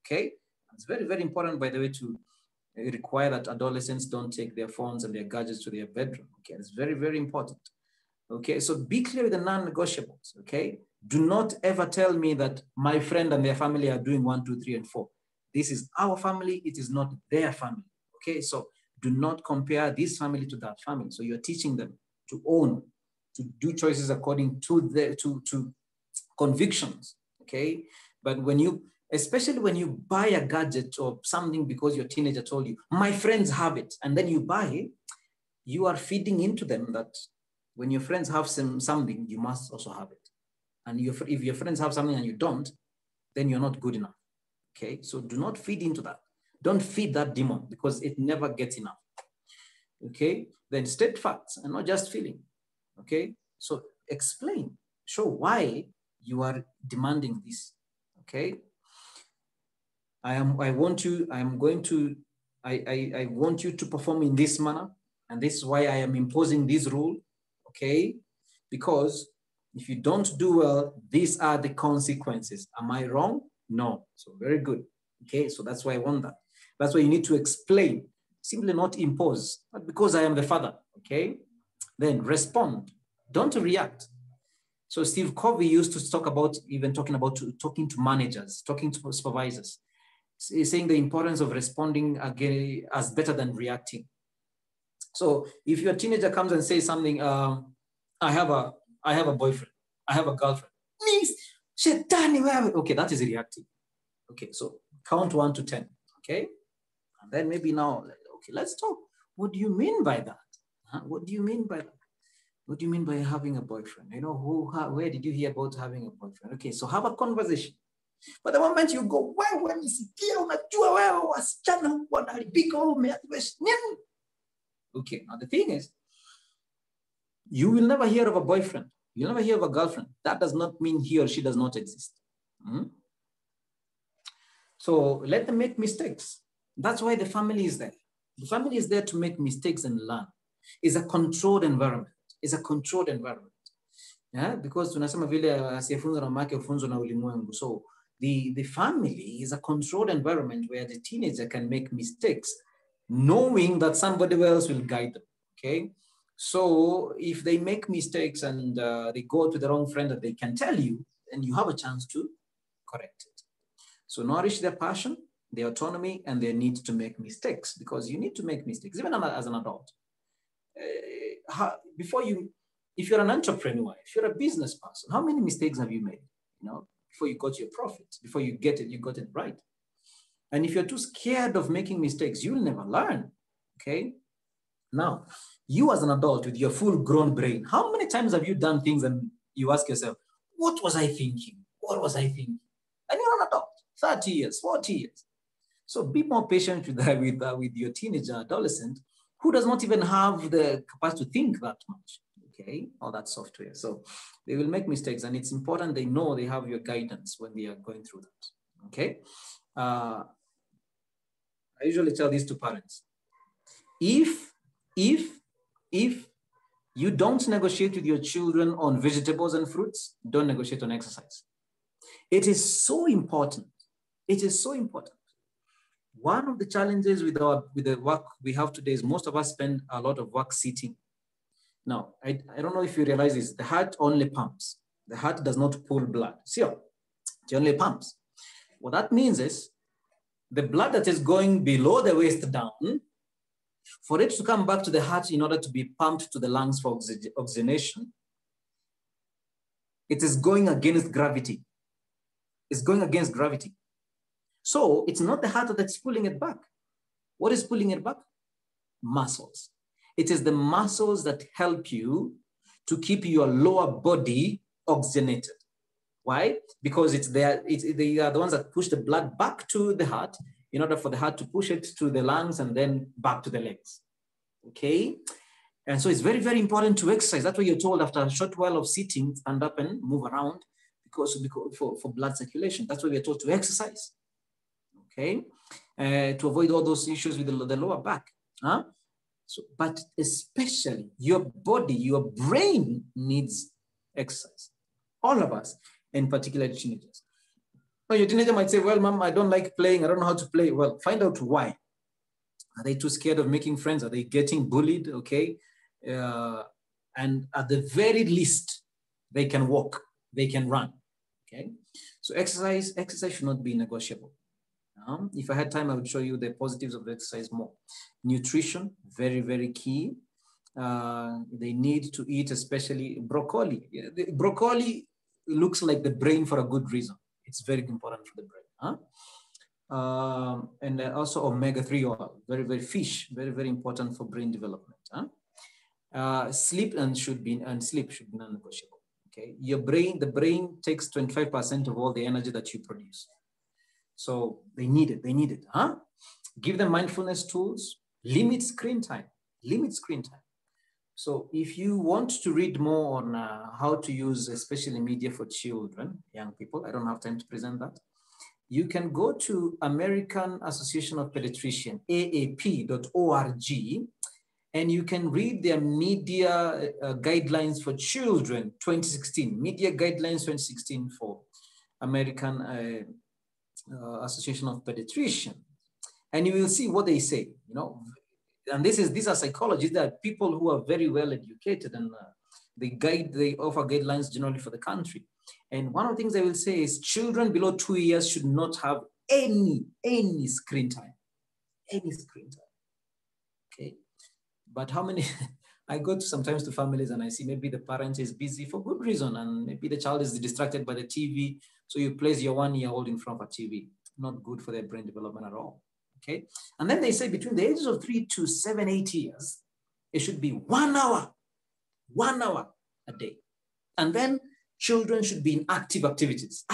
Okay? It's very, very important, by the way, to require that adolescents don't take their phones and their gadgets to their bedroom. Okay? It's very, very important. Okay? So be clear with the non-negotiables. Okay? Do not ever tell me that my friend and their family are doing 1, 2, 3, and 4. This is our family. It is not their family. Okay? So do not compare this family to that family. So you're teaching them to own, to do choices according to convictions, okay? But especially when you buy a gadget or something because your teenager told you, my friends have it, and then you buy it, you are feeding into them that when your friends have something, you must also have it. And if your friends have something and you don't, then you're not good enough, okay? So do not feed into that. Don't feed that demon because it never gets enough. Okay? Then state facts and not just feeling. Okay? So explain, show why you are demanding this. Okay? I want you to perform in this manner, and this is why I am imposing this rule. Okay? Because if you don't do well, these are the consequences. Am I wrong? No. So very good. Okay? So that's why I want that. That's why you need to explain, simply not impose, but because I am the father, okay? Then respond, don't react. So Steve Covey used to talk about, talking to managers, talking to supervisors. He's saying the importance of responding again as better than reacting. So if your teenager comes and says something, I have a boyfriend, I have a girlfriend. Okay, that is reacting. Okay, so count 1 to 10, okay? And then maybe now, okay, let's talk. What do you mean by that? What do you mean by that? What do you mean by having a boyfriend? You know, where did you hear about having a boyfriend? Okay, so have a conversation. But the moment you go, okay, now the thing is, you will never hear of a boyfriend. You'll never hear of a girlfriend. That does not mean he or she does not exist. So let them make mistakes. That's why the family is there. The family is there to make mistakes and learn. It's a controlled environment. It's a controlled environment. Yeah? Because tunasema vile asiyefunzwa na mamake hufunzwa na ulimwengu. So the family is a controlled environment where the teenager can make mistakes, knowing that somebody else will guide them. Okay. So if they make mistakes and they go to the wrong friend that they can tell you, then you have a chance to correct it. So nourish their passion, their autonomy, and their need to make mistakes, because you need to make mistakes, even as an adult. If you're an entrepreneur, if you're a business person, how many mistakes have you made? Before you got your profit, before you got it right. And if you're too scared of making mistakes, you'll never learn. Okay. Now, you as an adult with your full grown brain, how many times have you done things and you ask yourself, what was I thinking? What was I thinking? And you're an adult, 30 years, 40 years. So be more patient with your teenager, adolescent, who does not even have the capacity to think that much, okay, or that software. So they will make mistakes, and it's important they know they have your guidance when they are going through that, okay? I usually tell this to parents. If you don't negotiate with your children on vegetables and fruits, don't negotiate on exercise. It is so important. It is so important. One of the challenges with the work we have today is most of us spend a lot of work sitting. Now, I don't know if you realize this, the heart only pumps. The heart does not pull blood. See, it only pumps. What that means is the blood that is going below the waist down, for it to come back to the heart in order to be pumped to the lungs for oxygenation, it is going against gravity. It's going against gravity. So it's not the heart that's pulling it back. What is pulling it back? Muscles. It is the muscles that help you to keep your lower body oxygenated. Why? Because they are the ones that push the blood back to the heart in order for the heart to push it to the lungs and then back to the legs. Okay? And so it's very, very important to exercise. That's why you're told after a short while of sitting, stand up and move around because for blood circulation. That's why we're told to exercise. Okay? To avoid all those issues with the lower back. Huh? So, but especially your body, your brain needs exercise. All of us, and particularly teenagers. Now, your teenager might say, well, mom, I don't like playing. I don't know how to play. Well, find out why. Are they too scared of making friends? Are they getting bullied? Okay. And at the very least, they can walk. They can run. Okay. So exercise should not be negotiable. If I had time, I would show you the positives of exercise more. Nutrition, very, very key. They need to eat, especially broccoli. The broccoli looks like the brain for a good reason. It's very important for the brain. And also omega-3 oil, very, very fish, very, very important for brain development. Sleep should be non-negotiable. Okay, the brain takes 25% of all the energy that you produce. So they need it. Give them mindfulness tools, limit screen time. So if you want to read more on how to use especially media for children, young people, I don't have time to present that. You can go to American Association of Pediatricians, AAP.org, and you can read their media guidelines for children 2016, media guidelines 2016 for American Association of Pediatricians. And you will see what they say, and these are psychologists, they are people who are very well educated, and they offer guidelines generally for the country. And one of the things they will say is children below 2 years should not have any screen time, okay? But how many, I go sometimes to families and I see maybe the parent is busy for good reason, and maybe the child is distracted by the TV. So you place your 1-year-old in front of a TV, not good for their brain development at all. Okay. And then they say between the ages of 3 to 7, 8 years, it should be 1 hour a day. And then children should be in active activities.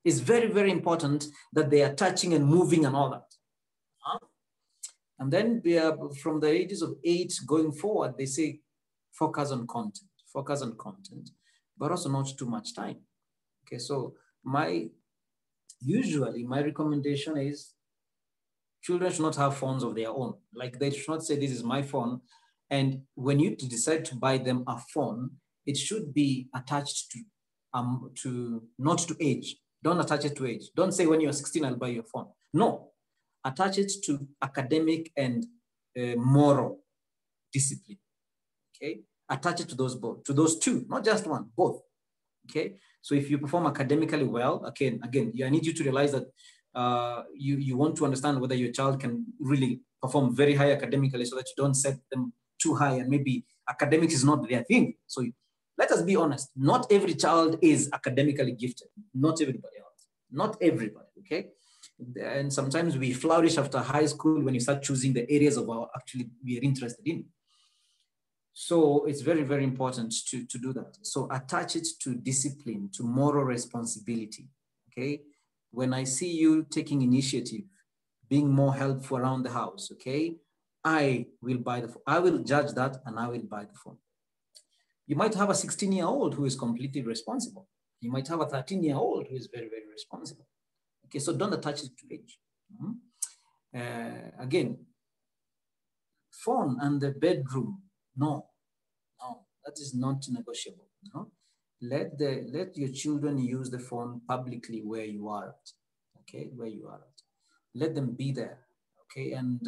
It's very, very important that they are touching and moving and all that. And then from the ages of 8 going forward, they say focus on content. focus on content, but also not too much time. Okay, so usually my recommendation is children should not have phones of their own. Like they should not say, this is my phone. And when you decide to buy them a phone, it should be attached to not to age. Don't attach it to age. Don't say when you're 16, I'll buy your phone. No, attach it to academic and moral discipline. Okay, attach it to those both, to those two, not just one, both. Okay, so if you perform academically well, again, I need you to realize that you want to understand whether your child can really perform very high academically, so that you don't set them too high and maybe academics is not their thing. So let us be honest, not every child is academically gifted, not everybody else, not everybody, okay? And sometimes we flourish after high school when you start choosing the areas of our actually we are interested in. So it's very, very important to do that. So attach it to discipline, to moral responsibility, okay? When I see you taking initiative, being more helpful around the house, okay? I will buy the phone. I will judge that and I will buy the phone. You might have a 16-year-old who is completely responsible. You might have a 13-year-old who is very, very responsible. Okay, so don't attach it to age. Again, phone and the bedroom, no, that is not negotiable. No? Let your children use the phone publicly where you are at, okay, where you are at. Let them be there, okay, and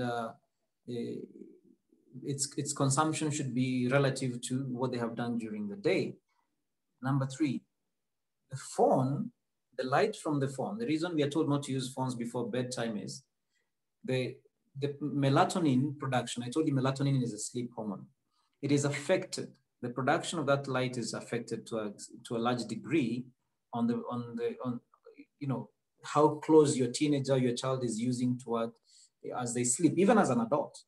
its consumption should be relative to what they have done during the day. Number 3, the phone, the light from the phone, the reason we are told not to use phones before bedtime is the melatonin production. I told you melatonin is a sleep hormone. It is affected. The production of that light is affected to a large degree on you know, how close your teenager, your child is using toward as they sleep, even as an adult.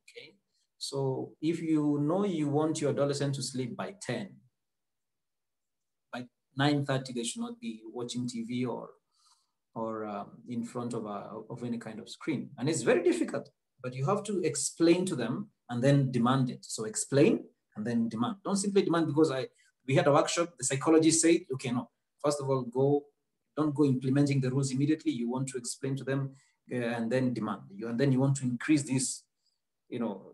Okay, so if you know you want your adolescent to sleep by 10, by 9:30 they should not be watching TV or in front of any kind of screen. And it's very difficult, but you have to explain to them and then demand it. So explain and then demand. Don't simply demand because we had a workshop, the psychologist said, okay, no, first of all, don't go implementing the rules immediately. You want to explain to them and then demand. And then you want to increase this, you know,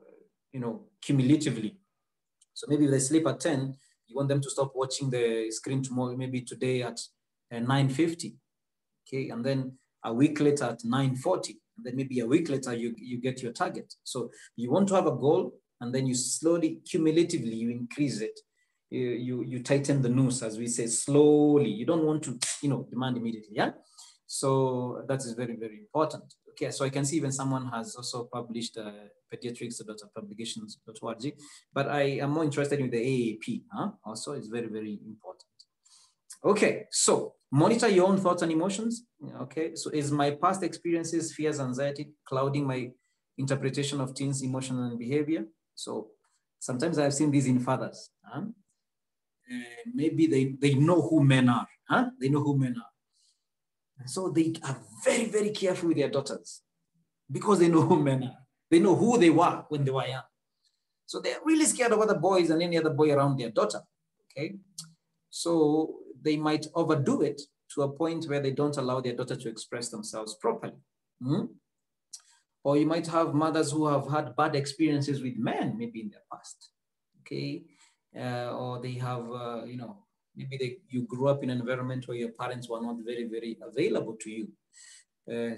cumulatively. So maybe if they sleep at 10, you want them to stop watching the screen tomorrow, maybe today at 9:50. Okay, and then a week later at 9:40, and then maybe a week later you get your target. So you want to have a goal, and then you slowly, cumulatively, you increase it. You tighten the noose, as we say, slowly. You don't want to, demand immediately. Yeah. So that is very, very important. Okay. So I can see even someone has also published pediatrics.publications.org, but I am more interested in the AAP. Also, it's very, very important. Okay. So monitor your own thoughts and emotions. Okay. So is my past experiences, fears, anxiety clouding my interpretation of teens' emotion and behavior? So sometimes I've seen these in fathers. Maybe they know who men are. They know who men are. So they are very, very careful with their daughters because they know who men are. They know who they were when they were young. So they're really scared of other boys and any other boy around their daughter. Okay. So they might overdo it to a point where they don't allow their daughter to express themselves properly. Or you might have mothers who have had bad experiences with men, maybe in their past. Okay. Or they have, maybe you grew up in an environment where your parents were not very, very available to you.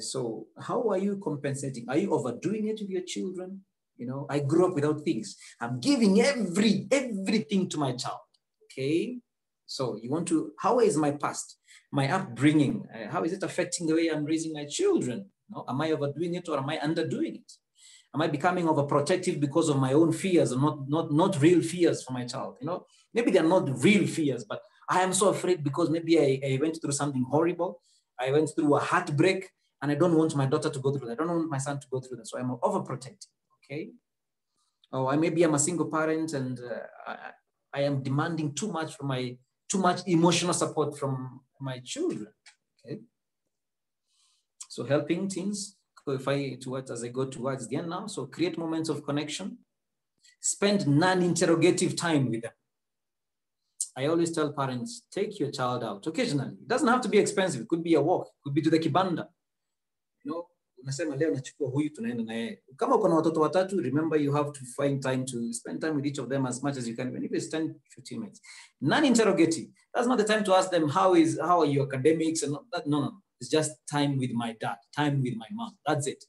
So how are you compensating? Are you overdoing it with your children? I grew up without things. I'm giving everything to my child. Okay. So you want to, how is my past, my upbringing? How is it affecting the way I'm raising my children? Am I overdoing it or am I underdoing it? Am I becoming overprotective because of my own fears and not real fears for my child? Maybe they're not real fears, but I am so afraid because maybe I went through something horrible. I went through a heartbreak and I don't want my daughter to go through that. I don't want my son to go through that. So I'm overprotective, okay? Or maybe I'm a single parent and I am demanding too much emotional support from my children, okay? So helping teens, as I go towards the end now. So create moments of connection, spend non-interrogative time with them. I always tell parents, take your child out occasionally. It doesn't have to be expensive. It could be a walk. It could be to the kibanda. You know, unasema leo nachukua huyu tunaenda na yeye. Kama uko na watoto watatu, remember you have to find time to spend time with each of them as much as you can, even if it's 10, 15 minutes. Non-interrogative. That's not the time to ask them, how are your academics? And that. No. It's just time with my dad, time with my mom. That's it.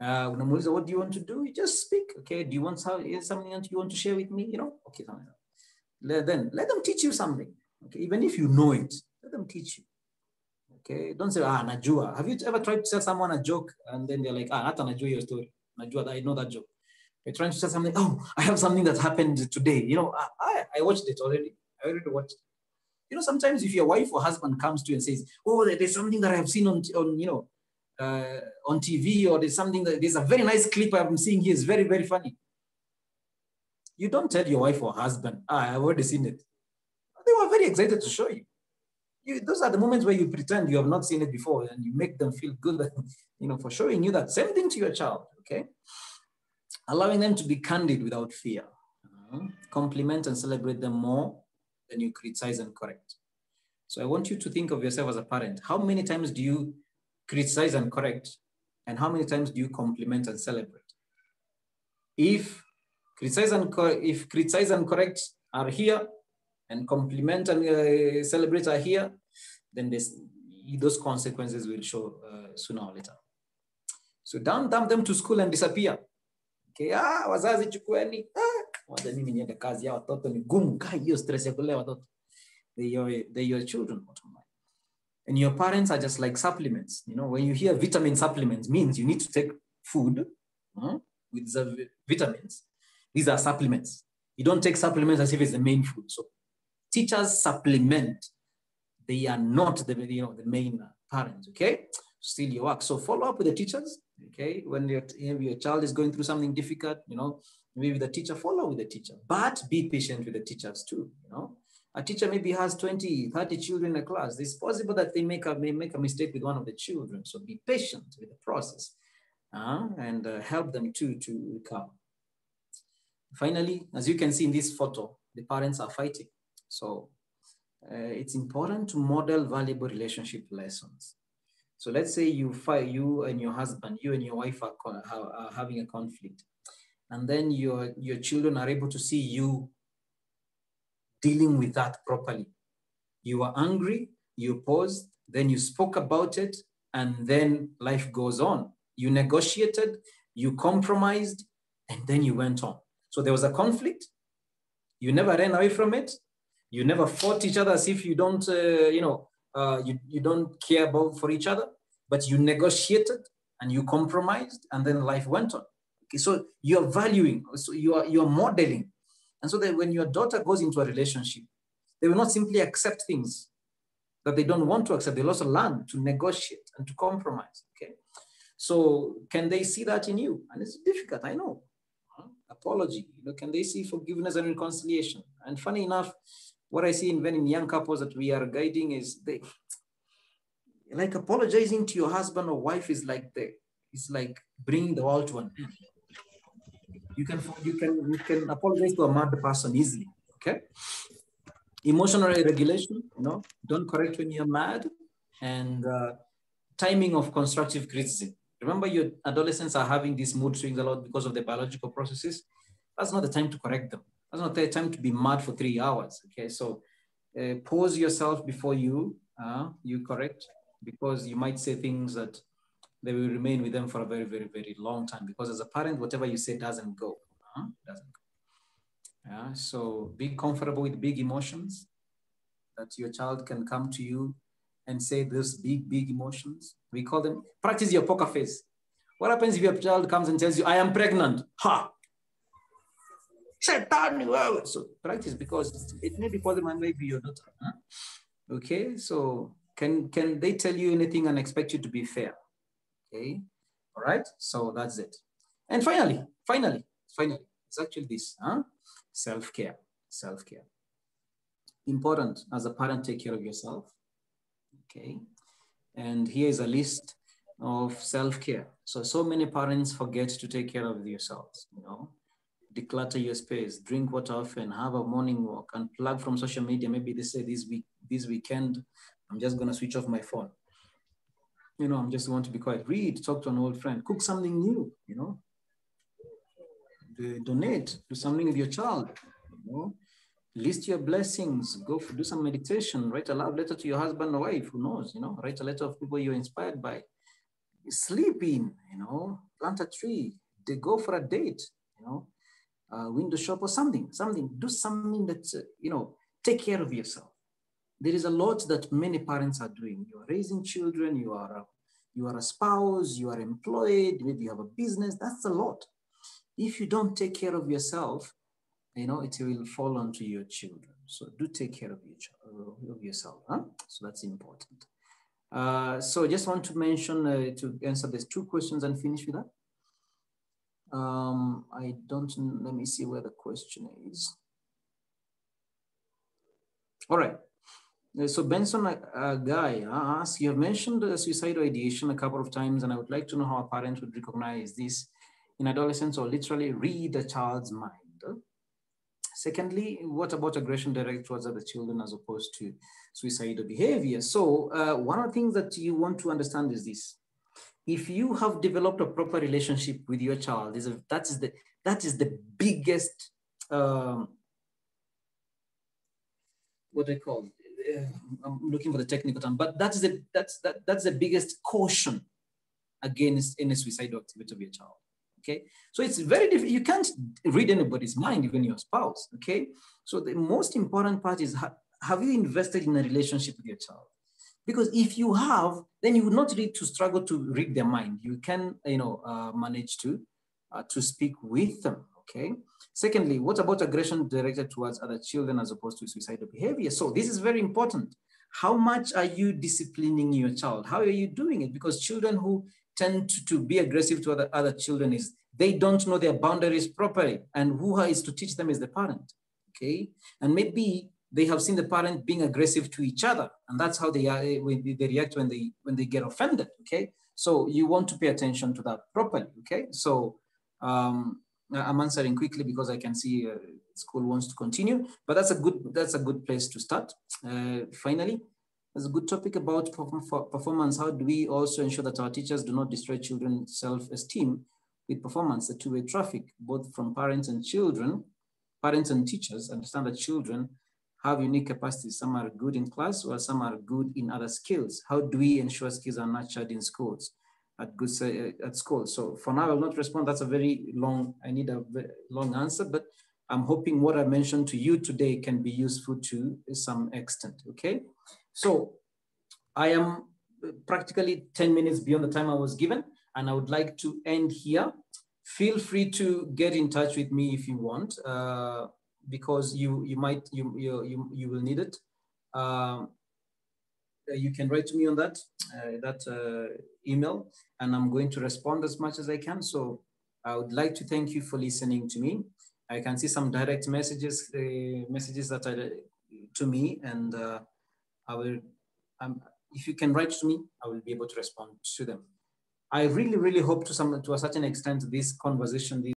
Unamuuliza, what do you want to do? You just speak. Okay, do you want something that you want to share with me? You know, okay, let them teach you something. Okay, even if you know it, let them teach you. Okay, don't say, najua. Have you ever tried to tell someone a joke and then they're like, hata najua your story. Najua, I know that joke. You're trying to tell something, I have something that happened today. You know, I watched it already. I already watched it. You know, sometimes if your wife or husband comes to you and says, there's something that I have seen on TV, or there's a very nice clip I'm seeing here. It's very, very funny. You don't tell your wife or husband, I've already seen it. They were very excited to show you. Those are the moments where you pretend you have not seen it before and you make them feel good, for showing you that. Same thing to your child, okay? Allowing them to be candid without fear. Compliment and celebrate them more than you criticize and correct. So I want you to think of yourself as a parent. How many times do you criticize and correct? And how many times do you compliment and celebrate? If criticize and correct are here, and compliment and celebrate are here, then those consequences will show sooner or later. So don't dump them to school and disappear. Okay, wazazi chukueni. Wacha mimi niende kazi ya watoto ni gumu, hiyo stress ya kulea watoto. They're your children. And your parents are just like supplements. You know, when you hear vitamin supplements, means you need to take food with the vitamins. These are supplements. You don't take supplements as if it's the main food. So teachers supplement. They are not the main parents, okay? Still your work. So follow up with the teachers, okay? When your child is going through something difficult, maybe the teacher, follow with the teacher. But be patient with the teachers too, A teacher maybe has 20, 30 children in a class. It's possible that they may make a mistake with one of the children. So be patient with the process and help them to recover. Finally, as you can see in this photo, the parents are fighting. So it's important to model valuable relationship lessons. So let's say you and your husband, you and your wife are having a conflict. And then your children are able to see you dealing with that properly. You were angry, you paused, then you spoke about it, and then life goes on. You negotiated, you compromised, and then you went on. So there was a conflict. You never ran away from it. You never fought each other as if you don't, you don't care for each other, but you negotiated and you compromised, and then life went on. Okay, so you're valuing, so you're modeling. And so that when your daughter goes into a relationship, they will not simply accept things that they don't want to accept. They'll also learn to negotiate and to compromise, okay? So can they see that in you? And it's difficult, I know. Apology, can they see forgiveness and reconciliation? And funny enough, what I see even in young couples that we are guiding is like apologizing to your husband or wife is like it's like bringing the world to an end. You can apologize to a mad person easily, okay? Emotional regulation, don't correct when you're mad, and timing of constructive criticism. Remember, your adolescents are having these mood swings a lot because of the biological processes. That's not the time to correct them. That's not the time to be mad for 3 hours, okay? So pause yourself before you correct, because you might say things that they will remain with them for a very, very, very long time, because as a parent, whatever you say doesn't go. So be comfortable with big emotions, that your child can come to you and say those big emotions. We call them, practice your poker face. What happens if your child comes and tells you, I am pregnant? Ha! So practice, because it may be possible and maybe your daughter. Okay, so can they tell you anything and expect you to be fair? Okay, all right, so that's it. And finally, it's actually this, self-care. Important as a parent, take care of yourself, okay? And here is a list of self-care. So many parents forget to take care of themselves, declutter your space, drink water often, have a morning walk, unplug from social media. Maybe they say this weekend, I'm just gonna switch off my phone. You know, I'm just want to be quiet. Read, talk to an old friend, cook something new, you know, donate, do something with your child, you know, list your blessings, do some meditation, write a love letter to your husband or wife, who knows, you know, write a letter of people you're inspired by, sleep in, you know, plant a tree, they go for a date, you know, window shop or something, do something that, you know, take care of yourself. There is a lot that many parents are doing. You are raising children, you are a spouse, you are employed, maybe you have a business, that's a lot. If you don't take care of yourself, you know, it will fall onto your children. So do take care of yourself. Huh? So that's important. So just want to mention, to answer these 2 questions and finish with that. Let me see where the question is. All right. So Benson Guy asks, you have mentioned suicidal ideation a couple of times, and I would like to know how a parent would recognize this in adolescence or literally read a child's mind. Secondly, what about aggression directed towards other children as opposed to suicidal behavior? So one of the things that you want to understand is this. If you have developed a proper relationship with your child, that is the biggest, what I call, I'm looking for the technical term, but that's the biggest caution against any suicidal activity of your child. Okay, so it's very difficult. You can't read anybody's mind, even your spouse. Okay, so the most important part is, have you invested in a relationship with your child? Because if you have, then you would not need to struggle to read their mind. You can, you know, manage to speak with them. Okay. Secondly, what about aggression directed towards other children as opposed to suicidal behavior? So this is very important. How much are you disciplining your child? How are you doing it? Because children who tend to be aggressive to other children they don't know their boundaries properly, and who is to teach them is the parent. Okay. And maybe they have seen the parent being aggressive to each other, and that's how they react when they get offended. Okay, so you want to pay attention to that properly. Okay, so I'm answering quickly because I can see school wants to continue, but that's a good place to start. Finally, there's a good topic about performance. How do we also ensure that our teachers do not destroy children's self-esteem with performance? The two-way traffic, both from parents and children. Parents and teachers understand that children have unique capacities. Some are good in class, while some are good in other skills. How do we ensure skills are nurtured in schools, at school? So for now, I will not respond. That's a very long, I need a very long answer, but I'm hoping what I mentioned to you today can be useful to some extent, okay? So I am practically 10 minutes beyond the time I was given, and I would like to end here. Feel free to get in touch with me if you want, because you will need it. You can write to me on that email, and I'm going to respond as much as I can. So I would like to thank you for listening to me. I can see some direct messages that are to me, and I will. If you can write to me, I will be able to respond to them. I really, really hope to a certain extent this conversation,